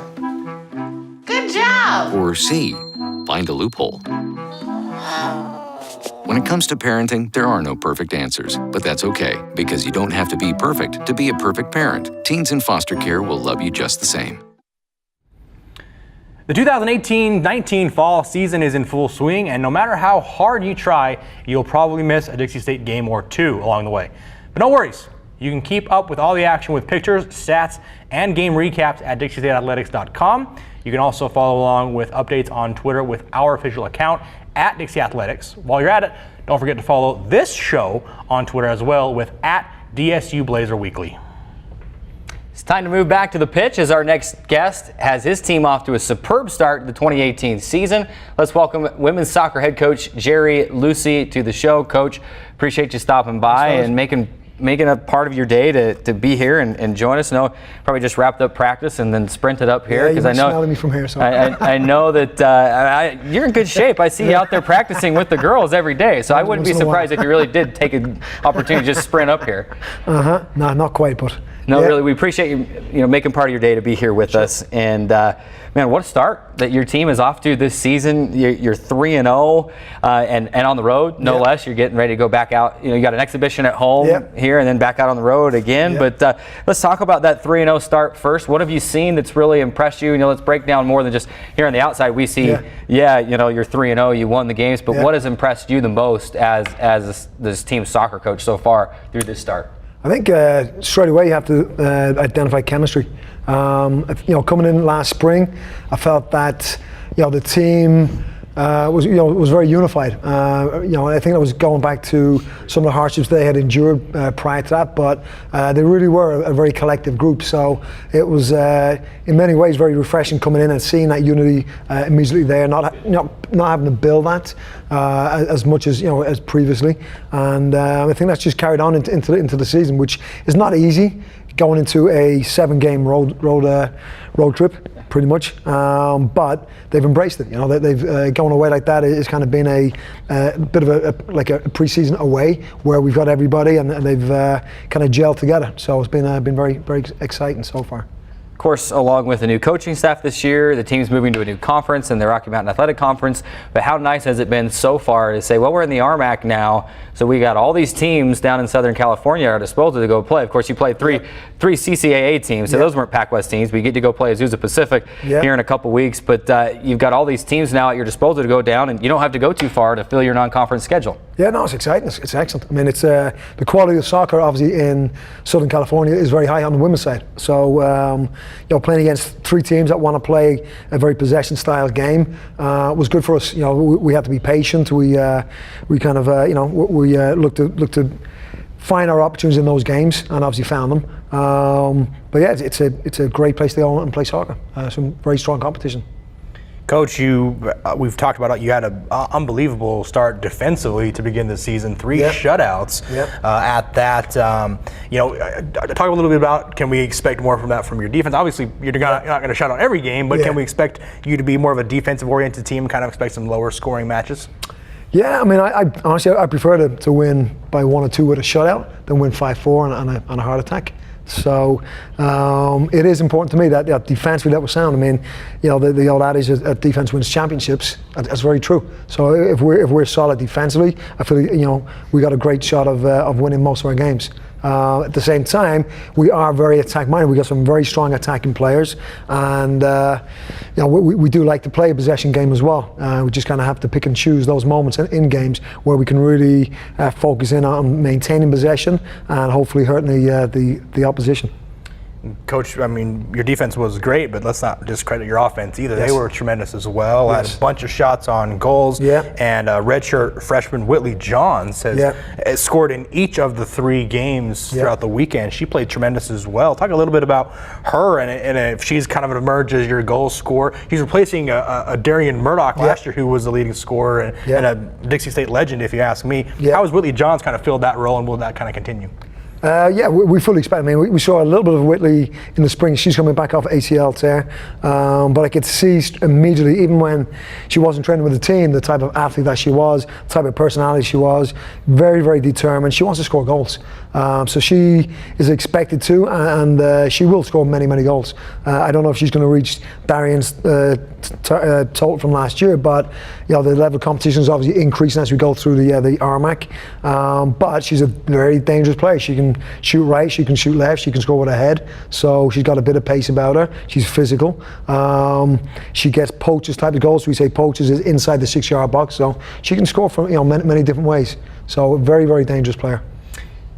Good job! or C, find a loophole? When it comes to parenting, there are no perfect answers, but that's okay, because you don't have to be perfect to be a perfect parent. Teens in foster care will love you just the same. The 2018-19 fall season is in full swing, and no matter how hard you try, you'll probably miss a Dixie State game or two along the way. But no worries. You can keep up with all the action with pictures, stats, and game recaps at DixieStateAthletics.com. You can also follow along with updates on Twitter with our official account at Dixie Athletics. While you're at it, don't forget to follow this show on Twitter as well with at DSU Blazer Weekly. It's time to move back to the pitch as our next guest has his team off to a superb start to the 2018 season. Let's welcome women's soccer head coach Jerry Lucy to the show. Coach, appreciate you stopping by and making a part of your day to be here and join us. I know probably just wrapped up practice and then sprinted up here because I know smelling me from here. So I know that you're in good shape. I see you out there practicing with the girls every day, so I wouldn't be surprised if you really did take an opportunity to just sprint up here. No, not quite, but no, really, we appreciate you making part of your day to be here with us. And man, what a start that your team is off to this season. You're 3-0 and on the road, no less. You're getting ready to go back out. You got an exhibition at home here and then back out on the road again. But let's talk about that 3-0 start first. What have you seen that's really impressed you? Let's break down more than just here on the outside. We see, you're 3-0, you won the games. But what has impressed you the most as this team's soccer coach so far through this start? I think straight away you have to identify chemistry. Coming in last spring, I felt that the team was very unified. I think that was going back to some of the hardships they had endured prior to that, but they really were a very collective group. So it was in many ways very refreshing coming in and seeing that unity immediately there, not having to build that as much as previously. And I think that's just carried on into the season, which is not easy going into a 7-game road trip. Pretty much, but they've embraced it. They've going away like that. It's kind of been a bit of a pre-season away where we've got everybody and they've kind of gelled together. So it's been very, very exciting so far. Of course, along with a new coaching staff this year, the team's moving to a new conference and the Rocky Mountain Athletic Conference. But how nice has it been so far to say, well, we're in the RMAC now, so we got all these teams down in Southern California at our disposal to go play. Of course, you played three CCAA teams, so those weren't Pac-West teams. We get to go play Azusa Pacific here in a couple weeks, but you've got all these teams now at your disposal to go down, and you don't have to go too far to fill your non-conference schedule. Yeah, no, it's exciting. It's excellent. I mean, it's the quality of soccer, obviously, in Southern California is very high on the women's side. So, playing against 3 teams that want to play a very possession-style game was good for us. We had to be patient. We kind of, we looked to find our opportunities in those games, and obviously found them. But yeah, it's a great place to go and play soccer. Some very strong competition. Coach, we've talked about you had an unbelievable start defensively to begin the season. 3 shutouts at that. Talk a little bit about, can we expect more from that from your defense? Obviously, you're not going to shut out every game, but can we expect you to be more of a defensive-oriented team, kind of expect some lower scoring matches? Yeah, I mean, I honestly prefer to win by 1 or 2 with a shutout than win 5-4 on a heart attack. So it is important to me that defensively that was sound. I mean, the old adage that defense wins championships. That's very true. So if we're solid defensively, I feel we got a great shot of winning most of our games. At the same time, we are very attack-minded. We got some very strong attacking players, and we do like to play a possession game as well. We just kind of have to pick and choose those moments in games where we can really focus in on maintaining possession and hopefully hurting the opposition. Coach, I mean, your defense was great, but let's not discredit your offense either. They were tremendous as well. Had a bunch of shots on goals. And redshirt freshman Whitley Johns has scored in each of the 3 games throughout the weekend. She played tremendous as well. Talk a little bit about her and if she's kind of emerged as your goal scorer. He's replacing a Darian Murdoch last year, who was the leading scorer and a Dixie State legend, if you ask me. How has Whitley Johns kind of filled that role, and will that kind of continue? Yeah, we fully expect. I mean, we saw a little bit of Whitley in the spring. She's coming back off ACL tear, but I could see immediately, even when she wasn't training with the team, the type of athlete that she was, the type of personality she was, very, very determined. She wants to score goals, so she is expected to, and she will score many, many goals. I don't know if she's going to reach Darian's total from last year, but the level of competition is obviously increasing as we go through the RMAC. But she's a very dangerous player. She can shoot right, she can shoot left, she can score with her head. So she's got a bit of pace about her. She's physical. She gets poachers type of goals. We say poachers is inside the 6-yard box. So she can score from many different ways. So a very, very dangerous player.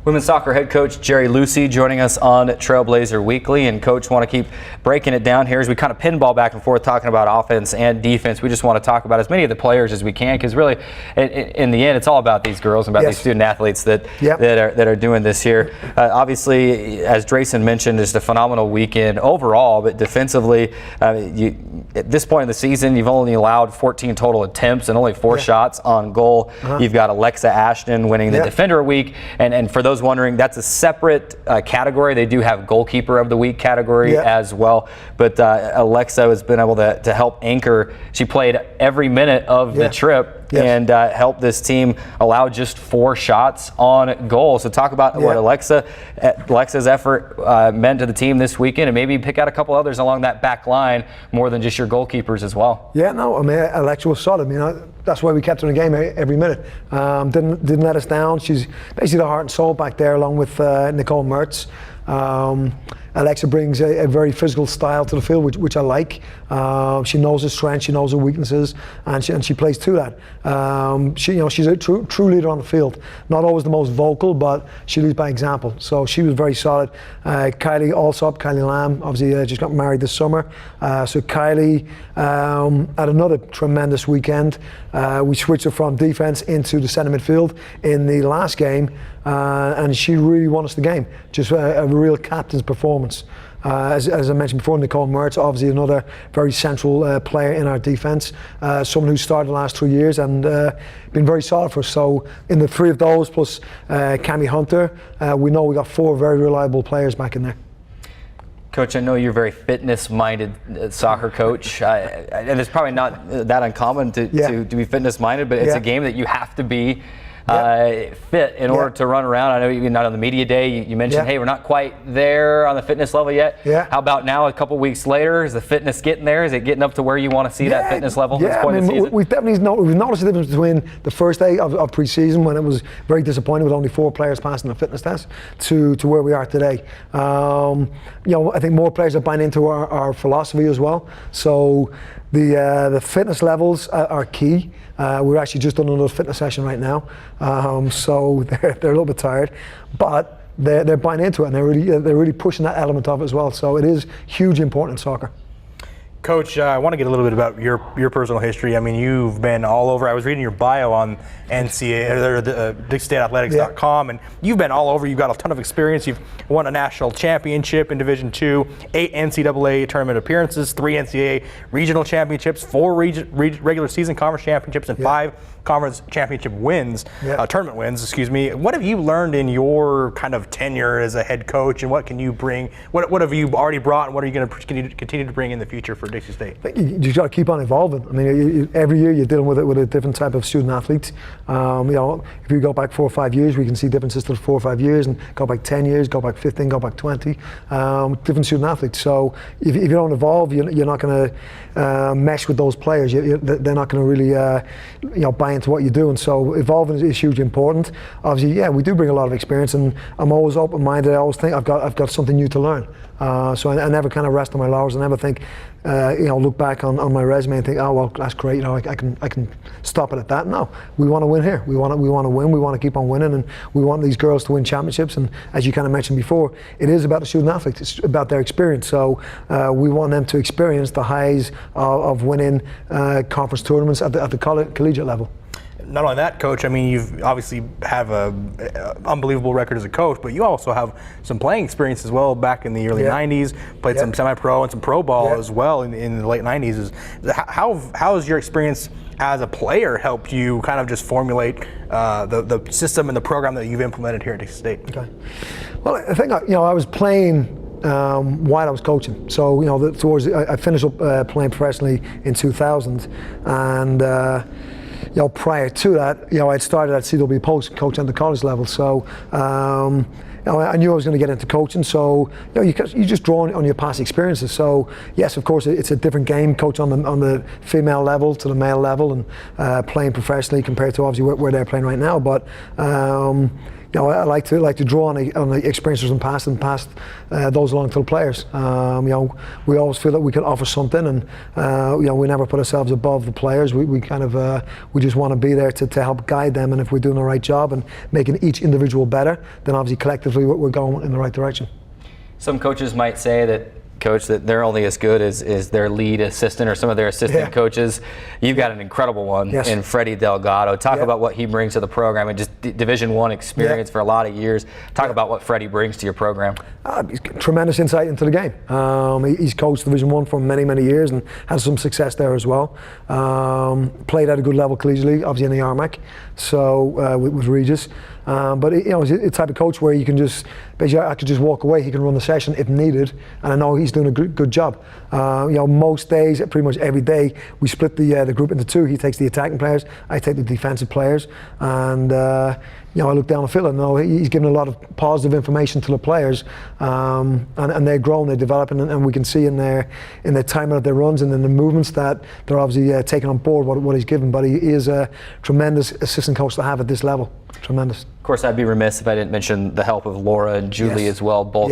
Women's soccer head coach Jerry Lucy joining us on Trailblazer Weekly. And coach, want to keep breaking it down here as we kind of pinball back and forth talking about offense and defense. We just want to talk about as many of the players as we can, because really in the end it's all about these girls and about these student athletes that are doing this here. Obviously, as Drayson mentioned, it's a phenomenal weekend overall, but defensively at this point in the season you've only allowed 14 total attempts and only 4 shots on goal. You've got Alexa Ashton winning the Defender Week, and for those wondering, that's a separate category. They do have Goalkeeper of the Week category as well, but Alexa has been able to help anchor. She played every minute of the trip and helped this team allow just 4 shots on goal. So talk about what Alexa's effort meant to the team this weekend, and maybe pick out a couple others along that back line more than just your goalkeepers as well. Yeah, no, I mean, Alexa was solid. I mean, that's why we kept her in the game every minute. Didn't let us down. She's basically the heart and soul back there, along with Nicole Mertz. Alexa brings a very physical style to the field, which I like. She knows her strengths, she knows her weaknesses, and she plays to that. She's a true leader on the field. Not always the most vocal, but she leads by example. So she was very solid. Kylie Lamb, obviously just got married this summer. So Kylie had another tremendous weekend. We switched her from defense into the centre midfield in the last game, and she really won us the game. Just a real captain's performance. As I mentioned before, Nicole Mertz, obviously another very central player in our defence. Someone who started the last 3 years and been very solid for us. So in the 3 of those, plus Cammy Hunter, we know we got 4 very reliable players back in there. Coach, I know you're a very fitness-minded soccer coach, and it's probably not that uncommon to be fitness-minded, but it's a game that you have to be fit in order to run around. I know you're not on the media day. You mentioned, hey, we're not quite there on the fitness level yet. How about now, a couple weeks later? Is the fitness getting there? Is it getting up to where you want to see that fitness level at this point in the season? We've definitely noticed the difference between the first day of pre-season, when it was very disappointing with only 4 players passing the fitness test, to where we are today. I think more players are buying into our philosophy as well. So the fitness levels are key. We're actually just on another fitness session right now, so they're a little bit tired, but they're buying into it, and they're really pushing that element of it as well. So it is hugely important in soccer. Coach, I want to get a little bit about your personal history. I mean, you've been all over. I was reading your bio on DixieStateAthletics.com, and you've been all over. You've got a ton of experience. You've won a national championship in Division II, 8 NCAA tournament appearances, 3 NCAA regional championships, 4 regular season conference championships, and 5 conference championship wins, tournament wins, excuse me. What have you learned in your kind of tenure as a head coach, and what can you bring? What have you already brought, and what are you going to continue to bring in the future for Dixie State? You just got to keep on evolving. I mean, every year you're dealing with a different type of student athlete. If you go back 4 or 5 years, we can see differences to 4 or 5 years, and go back 10 years, go back 15, go back 20. Different student athletes. So if you don't evolve, you're not going to mesh with those players. They're not going to really buy into what you do, and so evolving is hugely important. Obviously, we do bring a lot of experience, and I'm always open-minded. I always think I've got something new to learn. So I never kind of rest on my laurels. I never think, look back on my resume and think, oh well, that's great. I can stop it at that. No, we want to win here. We want to win. We want to keep on winning, and we want these girls to win championships. And as you kind of mentioned before, it is about the student athletes. It's about their experience. So we want them to experience the highs of winning conference tournaments at the collegiate level. Not only that, Coach, I mean, you've obviously have a unbelievable record as a coach, but you also have some playing experience as well back in the early 90s, played some semi-pro and some pro ball as well in the late 90s. How has your experience as a player helped you kind of just formulate the system and the program that you've implemented here at Dixie State? Okay. Well, I think, I was playing while I was coaching. So, I finished up playing professionally in 2000, and prior to that, I'd started at CW Post, coaching at the college level. So, I knew I was going to get into coaching. So, you just draw on your past experiences. So, yes, of course, it's a different game, coach on the female level to the male level, and playing professionally compared to obviously where they're playing right now. But I like to draw on the experiences from past and pass those along to the players. We always feel that we can offer something, and we never put ourselves above the players. We just want to be there to help guide them, and if we're doing the right job and making each individual better, then obviously collectively we're going in the right direction. Some coaches might say that, Coach, that they're only as good as their lead assistant or some of their assistant coaches. You've got an incredible one in Freddie Delgado. Talk about what he brings to the program and just Division I experience for a lot of years. Talk about what Freddie brings to your program. Tremendous insight into the game. He's coached Division I for many, many years and has some success there as well. Played at a good level collegially, obviously in the RMAC, so with Regis. But he's a type of coach where you can just basically I could just walk away. He can run the session if needed, and I know he's doing a good job. Most days, pretty much every day, we split the group into two. He takes the attacking players, I take the defensive players, and I look down the field and know he's giving a lot of positive information to the players, and they're growing, they're developing, and we can see in their timing of their runs and in the movements that they're obviously taking on board what he's given. But he is a tremendous assistant coach to have at this level. Tremendous. Of course, I'd be remiss if I didn't mention the help of Laura and Julie as well, both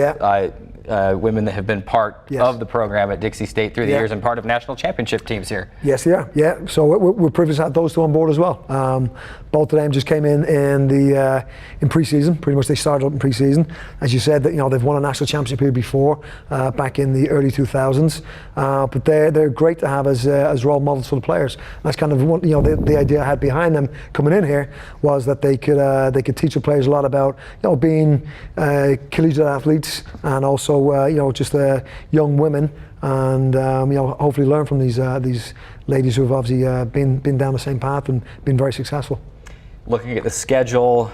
women that have been part of the program at Dixie State through the years and part of national championship teams here. Yes, they are. Yeah, so we're privileged to have those two on board as well. Both of them just came in pre-season. Pretty much they started up in pre-season. As you said, that they've won a national championship here before, back in the early 2000s. But they're great to have as role models for the players. And that's kind of the idea I had behind them coming in here was that they could teach the players a lot about being collegiate athletes and also just young women, and hopefully learn from these ladies who have obviously been down the same path and been very successful. Looking at the schedule,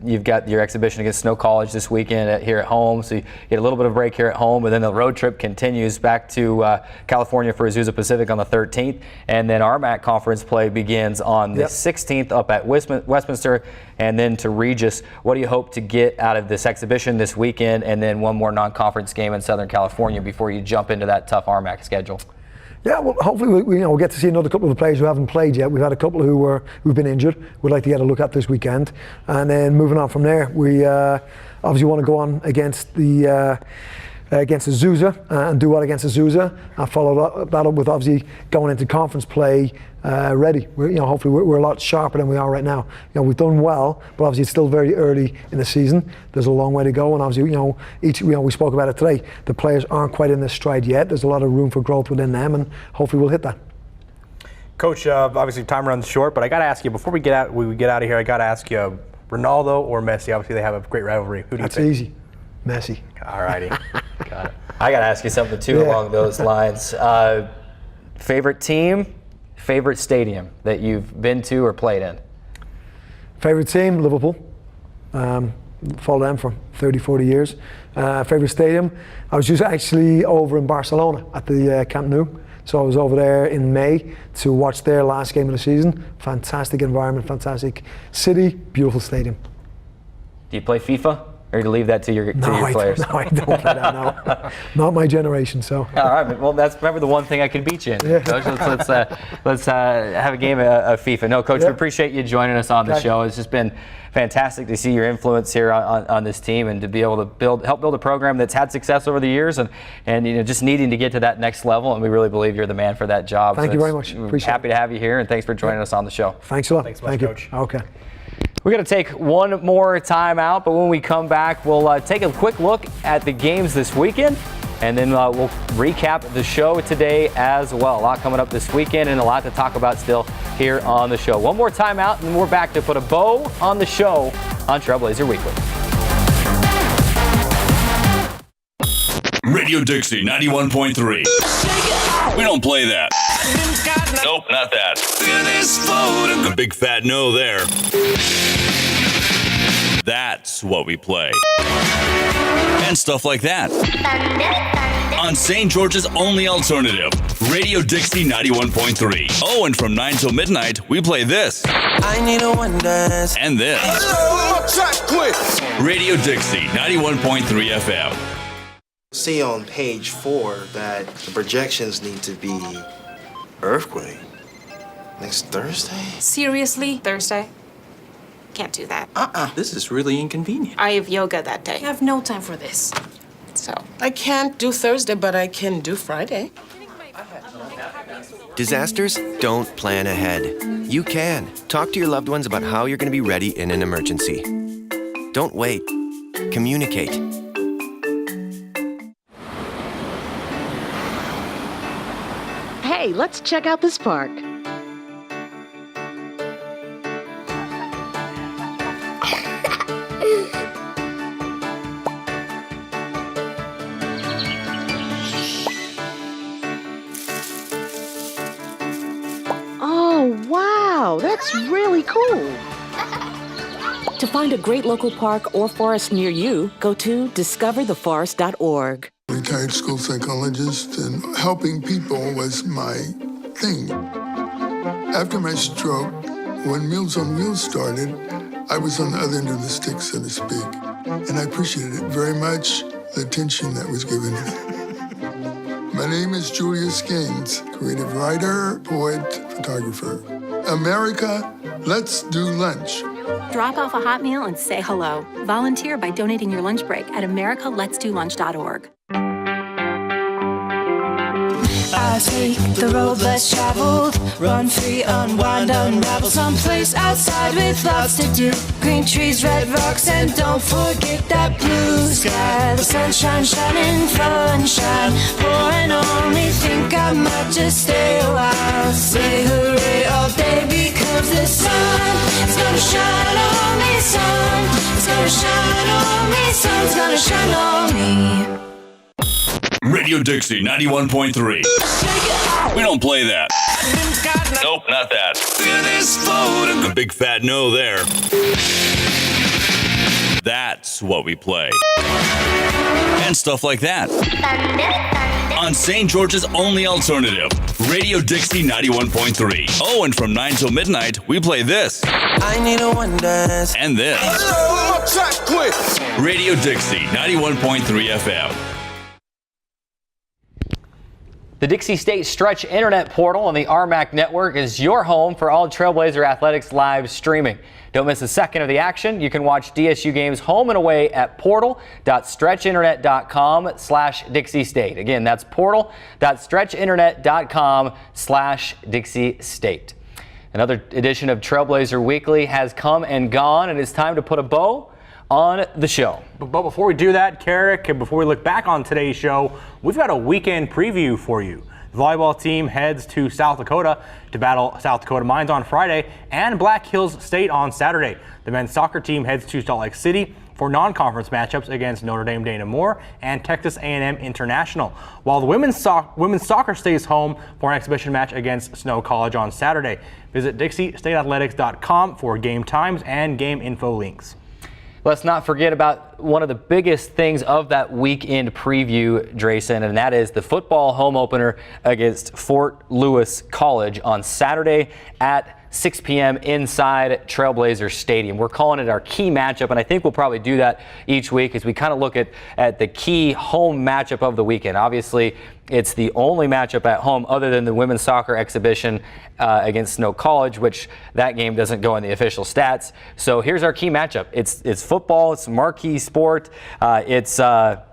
you've got your exhibition against Snow College this weekend here at home, so you get a little bit of break here at home, and then the road trip continues back to California for Azusa Pacific on the 13th, and then RMAC conference play begins on the 16th up at Westminster, and then to Regis. What do you hope to get out of this exhibition this weekend, and then one more non-conference game in Southern California before you jump into that tough RMAC schedule? Yeah, well, hopefully we'll get to see another couple of the players who haven't played yet. We've had a couple who've been injured. We'd like to get a look at this weekend, and then moving on from there, we obviously want to go on against Azusa and do well against Azusa, and follow that up with obviously going into conference play ready. Hopefully we're a lot sharper than we are right now. We've done well, but obviously it's still very early in the season. There's a long way to go, and obviously we spoke about it today. The players aren't quite in their stride yet. There's a lot of room for growth within them, and hopefully we'll hit that. Coach, obviously time runs short, but I got to ask you before we get out of here. I got to ask you, Ronaldo or Messi? Obviously they have a great rivalry. Who do you pick? That's easy. Messi. All righty. Got it. I got to ask you something too along those lines. Favorite team, favorite stadium that you've been to or played in? Favorite team, Liverpool. Followed them for 30, 40 years. Favorite stadium, I was just actually over in Barcelona at the Camp Nou. So I was over there in May to watch their last game of the season. Fantastic environment, fantastic city, beautiful stadium. Do you play FIFA? Or do you leave that to your players? No, I don't play that, no. Not my generation, so. All right, well, that's remember the one thing I can beat you in, Coach. Let's have a game of FIFA. No, Coach, we appreciate you joining us on the show. It's just been fantastic to see your influence here on this team and to be able to help build a program that's had success over the years and just needing to get to that next level, and we really believe you're the man for that job. Thank you very much. Appreciate happy to have you here, and thanks for joining us on the show. Thanks a lot. Thanks much, Coach. Okay. We're going to take one more time out, but when we come back, we'll take a quick look at the games this weekend And then we'll recap the show today as well. A lot coming up this weekend and a lot to talk about still here on the show. One more time out, and we're back to put a bow on the show on Trailblazer Weekly. Radio Dixie 91.3. We don't play that. Nope, not that. A big fat no there. That's what we play. And stuff like that. On St. George's only alternative, Radio Dixie 91.3. Oh, and from 9 till midnight, we play this. I need a one dance. And this. Radio Dixie 91.3 FM. See on page 4 that the projections need to be earthquake next Thursday. Seriously? Thursday? Can't do that. This is really inconvenient. I have yoga that day. I have no time for this. So. I can't do Thursday, but I can do Friday. Disasters don't plan ahead. You can. Talk to your loved ones about how you're going to be ready in an emergency. Don't wait. Communicate. Hey, let's check out this park. Oh, wow, that's really cool. To find a great local park or forest near you, go to discovertheforest.org. Retired school psychologist, and helping people was my thing. After my stroke, when Meals on Wheels started, I was on the other end of the stick, so to speak. And I appreciated it very much, the attention that was given to it. My name is Julius Gaines, creative writer, poet, photographer. America, let's do lunch. Drop off a hot meal and say hello. Volunteer by donating your lunch break at americaletsdolunch.org. I take the road less traveled, run free, unwind, unravel, someplace outside with lots to do. Green trees, red rocks, and don't forget that blue sky. The sunshine shining, sunshine pouring on me. Think I might just stay a while. Say hooray all day because the sun is gonna shine on me. Sun is gonna shine on me. Sun's gonna shine on me. Radio Dixie 91.3. We don't play that. Nope, not that. A big fat no there. That's what we play. And stuff like that. On St. George's only alternative, Radio Dixie 91.3. Oh, and from 9 till midnight, we play this. I need a one dance. And this. Radio Dixie 91.3 FM. The Dixie State Stretch Internet Portal on the RMAC Network is your home for all Trailblazer athletics live streaming. Don't miss a second of the action. You can watch DSU games home and away at portal.stretchinternet.com/Dixie State. Again, that's portal.stretchinternet.com/Dixie State. Another edition of Trailblazer Weekly has come and gone, and it's time to put a bow on the show. But before we do that, Carrick, and before we look back on today's show, we've got a weekend preview for you. The volleyball team heads to South Dakota to battle South Dakota Mines on Friday and Black Hills State on Saturday. The men's soccer team heads to Salt Lake City for non-conference matchups against Notre Dame Dana Moore and Texas A&M International, while the women's soccer stays home for an exhibition match against Snow College on Saturday. Visit DixieStateAthletics.com for game times and game info links. Let's not forget about one of the biggest things of that weekend preview, Drayson, and that is the football home opener against Fort Lewis College on Saturday at 6 p.m. inside Trailblazer Stadium. We're calling it our key matchup, and I think we'll probably do that each week as we kind of look at the key home matchup of the weekend. Obviously, it's the only matchup at home other than the women's soccer exhibition against Snow College, which that game doesn't go in the official stats. So here's our key matchup. It's football. It's a marquee sport. It's a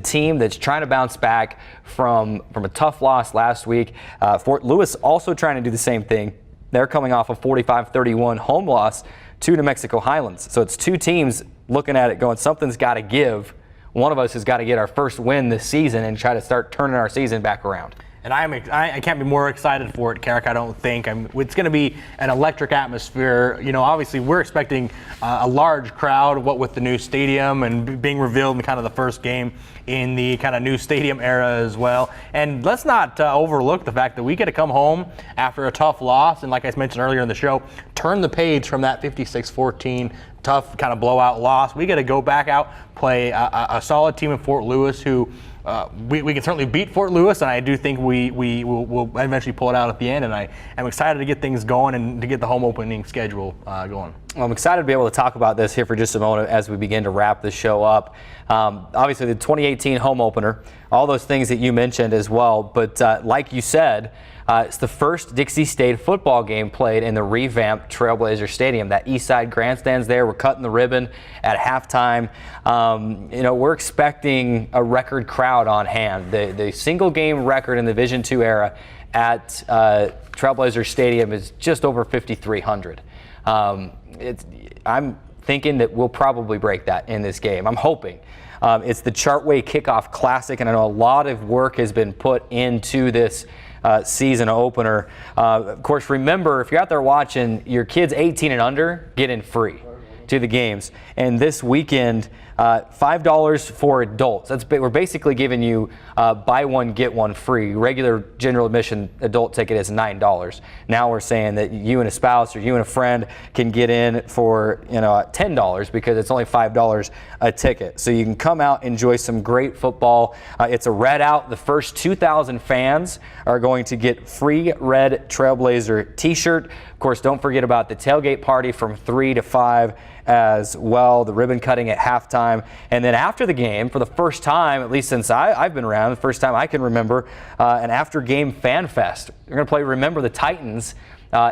team that's trying to bounce back from a tough loss last week. Fort Lewis also trying to do the same thing. They're coming off a 45-31 home loss to New Mexico Highlands. So it's two teams looking at it going, something's got to give one of us has got to get our first win this season and try to start turning our season back around. And I can't be more excited for it, Carrick. I don't think. It's going to be an electric atmosphere. Obviously we're expecting a large crowd. What with the new stadium and being revealed in kind of the first game in the kind of new stadium era as well. And let's not overlook the fact that we get to come home after a tough loss. And like I mentioned earlier in the show, turn the page from that 56-14 tough kind of blowout loss. We get to go back out, play a solid team in Fort Lewis who. We can certainly beat Fort Lewis, and I do think we will eventually pull it out at the end, and I am excited to get things going and to get the home opening schedule going. Well, I'm excited to be able to talk about this here for just a moment as we begin to wrap the show up. Obviously, the 2018 home opener, all those things that you mentioned as well, but like you said, it's the first Dixie State football game played in the revamped Trailblazer Stadium. That east side grandstand's there. We're cutting the ribbon at halftime. We're expecting a record crowd on hand. The single game record in the Division II era at Trailblazer Stadium is just over 5,300. I'm thinking that we'll probably break that in this game. I'm hoping. It's the Chartway Kickoff Classic, and I know a lot of work has been put into this season opener. Of course, remember, if you're out there watching, your kids 18 and under get in free to the games. And this weekend, $5 for adults. We're basically giving you buy one, get one free. Regular general admission adult ticket is $9. Now we're saying that you and a spouse or you and a friend can get in for $10 because it's only $5 a ticket. So you can come out, enjoy some great football. It's a red out. The first 2,000 fans are going to get free red Trailblazer t-shirt. Of course, don't forget about the tailgate party from 3 to 5 as well, the ribbon cutting at halftime. And then after the game, for the first time, at least since I've been around, the first time I can remember, an after-game fan fest. We're going to play Remember the Titans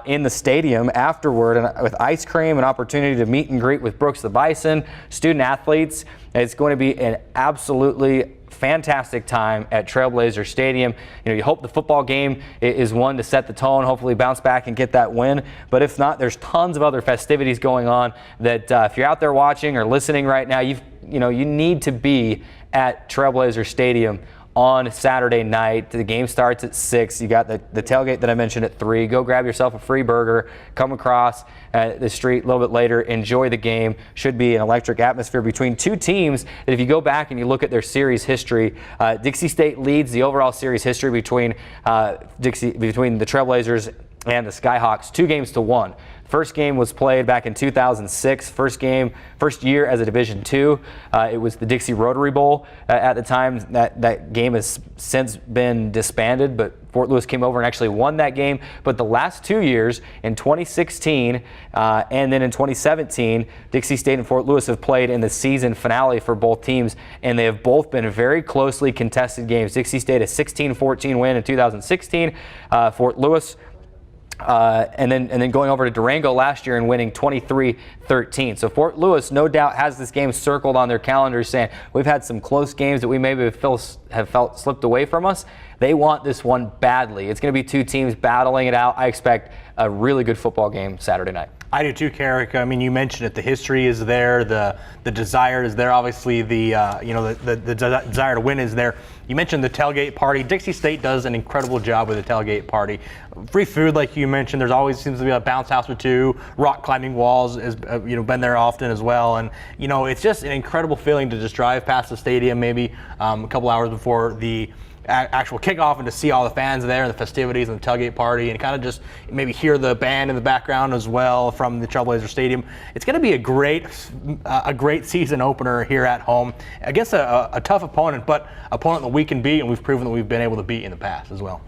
in the stadium afterward, and with ice cream, an opportunity to meet and greet with Brooks the Bison, student athletes. It's going to be an absolutely fantastic time at Trailblazer Stadium. You hope the football game is one to set the tone, hopefully bounce back and get that win. But if not, there's tons of other festivities going on that if you're out there watching or listening right now, you need to be at Trailblazer Stadium on Saturday night. The game starts at 6. You got the tailgate that I mentioned at 3. Go grab yourself a free burger, come across the street a little bit later, enjoy the game. Should be an electric atmosphere between two teams that, if you go back and you look at their series history, Dixie State leads the overall series history between the Trailblazers and the Skyhawks 2-1. First game was played back in 2006. First year as a Division II. It was the Dixie Rotary Bowl at the time. That game has since been disbanded, but Fort Lewis came over and actually won that game. But the last 2 years, in 2016 and then in 2017, Dixie State and Fort Lewis have played in the season finale for both teams, and they have both been very closely contested games. Dixie State a 16-14 win in 2016. Fort Lewis and then going over to Durango last year and winning 23-13. So Fort Lewis, no doubt, has this game circled on their calendar, saying we've had some close games that we maybe have felt slipped away from us. They want this one badly. It's going to be two teams battling it out. I expect a really good football game Saturday night. I do too, Carrick. I mean, you mentioned it. The history is there. The desire is there. Obviously, the desire to win is there. You mentioned the tailgate party. Dixie State does an incredible job with the tailgate party. Free food, like you mentioned. There's always seems to be a bounce house or two. Rock climbing walls has been there often as well. And it's just an incredible feeling to just drive past the stadium maybe a couple hours before the actual kickoff and to see all the fans there and the festivities and the tailgate party and kind of just maybe hear the band in the background as well from the Trailblazer Stadium. It's going to be a great season opener here at home against a tough opponent, but opponent that we can beat, and we've proven that we've been able to beat in the past as well.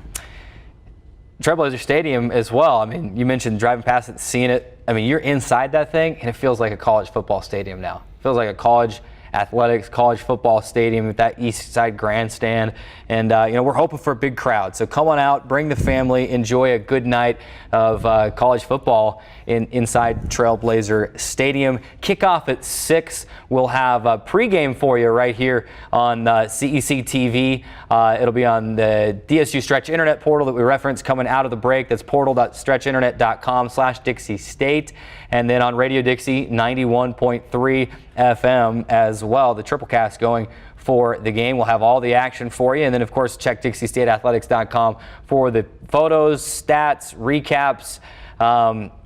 Trailblazer Stadium as well. I mean, you mentioned driving past it, seeing it. I mean, you're inside that thing, and it feels like a college football stadium now. It feels like a college athletics, college football stadium with that east side grandstand. And, we're hoping for a big crowd. So come on out, bring the family, enjoy a good night of college football inside Trailblazer Stadium. Kickoff at 6. We'll have a pregame for you right here on CEC TV. It'll be on the DSU Stretch Internet portal that we referenced coming out of the break. That's portal.stretchinternet.com/Dixie State. And then on Radio Dixie 91.3 FM as well. The Triplecast going for the game. We'll have all the action for you. And then, of course, check DixieStateAthletics.com for the photos, stats, recaps.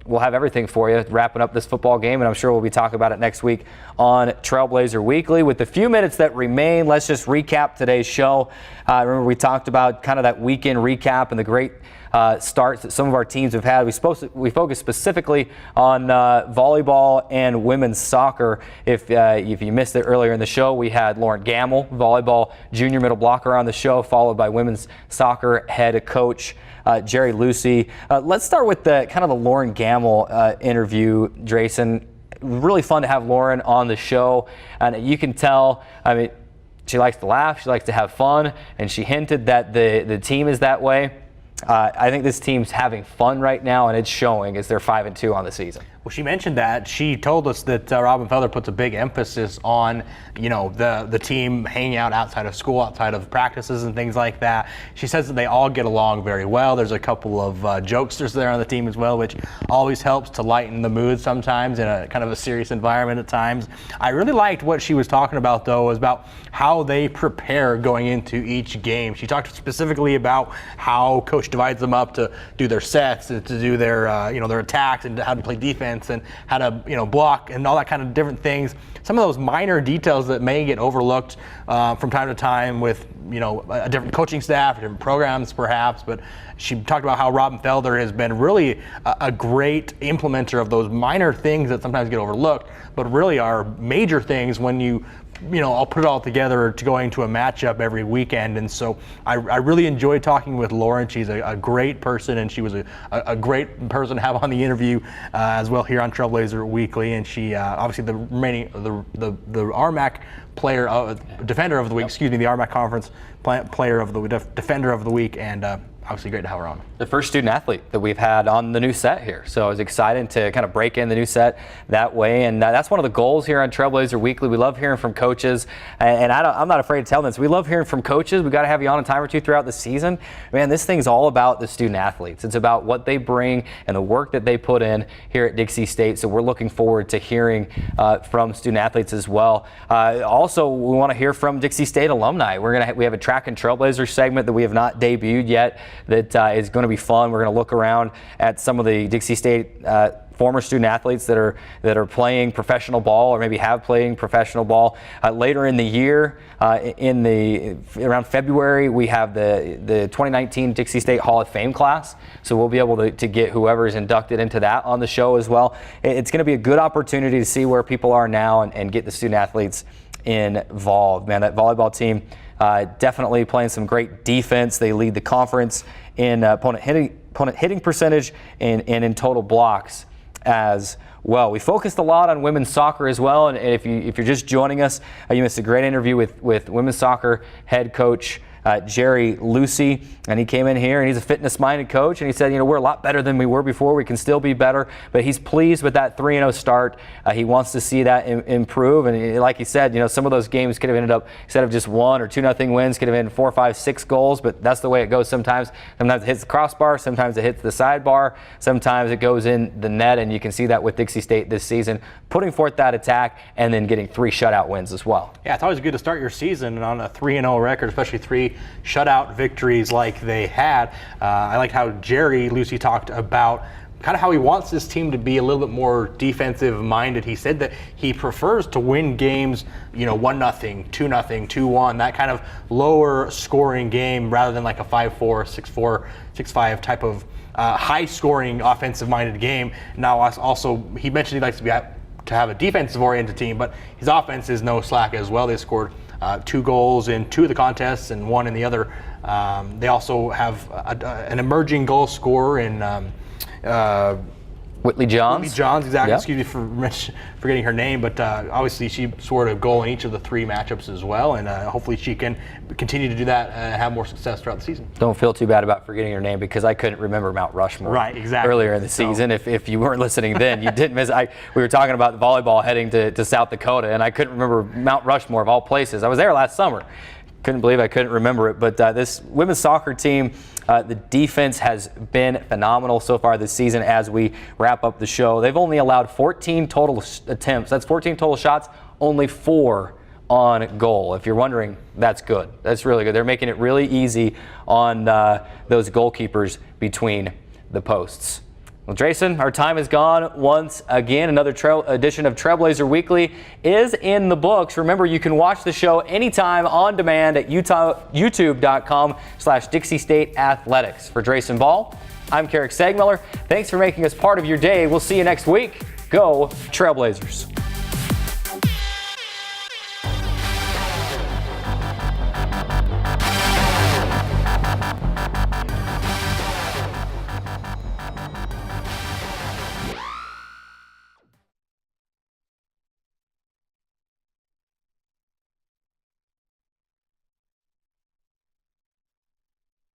We'll have everything for you wrapping up this football game, and I'm sure we'll be talking about it next week on Trailblazer Weekly. With the few minutes that remain, let's just recap today's show. Remember, we talked about kind of that weekend recap and the great starts that some of our teams have had. We focused specifically on volleyball and women's soccer. If you missed it earlier in the show, we had Lauren Gamble, volleyball junior middle blocker, on the show, followed by women's soccer head coach Jerry Lucy. Let's start with the kind of the Lauren Gamble interview, Drayson. Really fun to have Lauren on the show, and you can tell, I mean, she likes to laugh, she likes to have fun, and she hinted that the team is that way. I think this team's having fun right now, and it's showing as they're 5-2 on the season. Well, she mentioned that. She told us that Robin Feather puts a big emphasis on, the team hanging out outside of school, outside of practices and things like that. She says that they all get along very well. There's a couple of jokesters there on the team as well, which always helps to lighten the mood sometimes in a kind of a serious environment at times. I really liked what she was talking about, though, was about how they prepare going into each game. She talked specifically about how Coach divides them up to do their sets, to do their, their attacks, and how to play defense, and how to block and all that kind of different things. Some of those minor details that may get overlooked from time to time with a different coaching staff, different programs perhaps. But she talked about how Robin Felder has been really a great implementer of those minor things that sometimes get overlooked, but really are major things when I'll put it all together to going to a matchup every weekend. And so I really enjoyed talking with Lauren. She's a great person, and she was a great person to have on the interview as well here on Trailblazer Weekly. And she obviously the RMAC defender of the week, the RMAC Conference player of the defender of the week, and obviously great to have her on. The first student athlete that we've had on the new set here. So I was excited to kind of break in the new set that way. And that's one of the goals here on Trailblazer Weekly. We love hearing from coaches. And I'm not afraid to tell them this. We love hearing from coaches. We got to have you on a time or two throughout the season. Man, this thing's all about the student athletes. It's about what they bring and the work that they put in here at Dixie State. So we're looking forward to hearing from student athletes as well. Also, we want to hear from Dixie State alumni. We have a track and Trailblazer segment that we have not debuted yet that is going to be fun. We're going to look around at some of the Dixie State former student athletes that are playing professional ball or maybe have played professional ball. Later in the year, around February, we have the 2019 Dixie State Hall of Fame class. So we'll be able to get whoever is inducted into that on the show as well. It's going to be a good opportunity to see where people are now and get the student athletes involved. Man, that volleyball team definitely playing some great defense. They lead the conference in opponent hitting percentage and in total blocks as well. We focused a lot on women's soccer as well, and if you're just joining us, you missed a great interview with women's soccer head coach Jerry Lucy, and he came in here and he's a fitness-minded coach, and he said, we're a lot better than we were before. We can still be better, but he's pleased with that 3-0 start. He wants to see that improve, and like he said, some of those games could have ended up, instead of just 1 or 2-0 wins, could have been 4, 5, 6 goals, but that's the way it goes sometimes. Sometimes it hits the crossbar, sometimes it hits the sidebar, sometimes it goes in the net, and you can see that with Dixie State this season, putting forth that attack and then getting 3 shutout wins as well. Yeah, it's always good to start your season on a 3-0 record, especially 3 shutout victories like they had. I liked how Jerry Lucy talked about kind of how he wants this team to be a little bit more defensive minded. He said that he prefers to win games, 1-0, 2-0, 2-1, that kind of lower scoring game rather than like a 5-4, 6-4, 6-5 type of high scoring offensive minded game. Now also, he mentioned he likes to have a defensive oriented team, but his offense is no slack as well. They scored 2 goals in 2 of the contests and 1 in the other. They also have an emerging goal scorer in Whitley Johns. Whitley Johns, exactly. Yep. Excuse me for forgetting her name, but obviously she scored a goal in each of the 3 matchups as well, and hopefully she can continue to do that and have more success throughout the season. Don't feel too bad about forgetting her name, because I couldn't remember Mount Rushmore earlier in the season. If you weren't listening then, you didn't miss it. We were talking about volleyball heading to South Dakota, and I couldn't remember Mount Rushmore of all places. I was there last summer. Couldn't believe I couldn't remember it, but this women's soccer team, the defense has been phenomenal so far this season. As we wrap up the show, they've only allowed 14 total attempts. That's 14 total shots only 4 on goal. If you're wondering, that's good. That's really good. They're making it really easy on those goalkeepers between the posts. Well, Jason, our time is gone once again. Another edition of Trailblazer Weekly is in the books. Remember, you can watch the show anytime on demand at youtube.com/Dixie State Athletics. For Jason Ball, I'm Carrick Sagmiller. Thanks for making us part of your day. We'll see you next week. Go Trailblazers.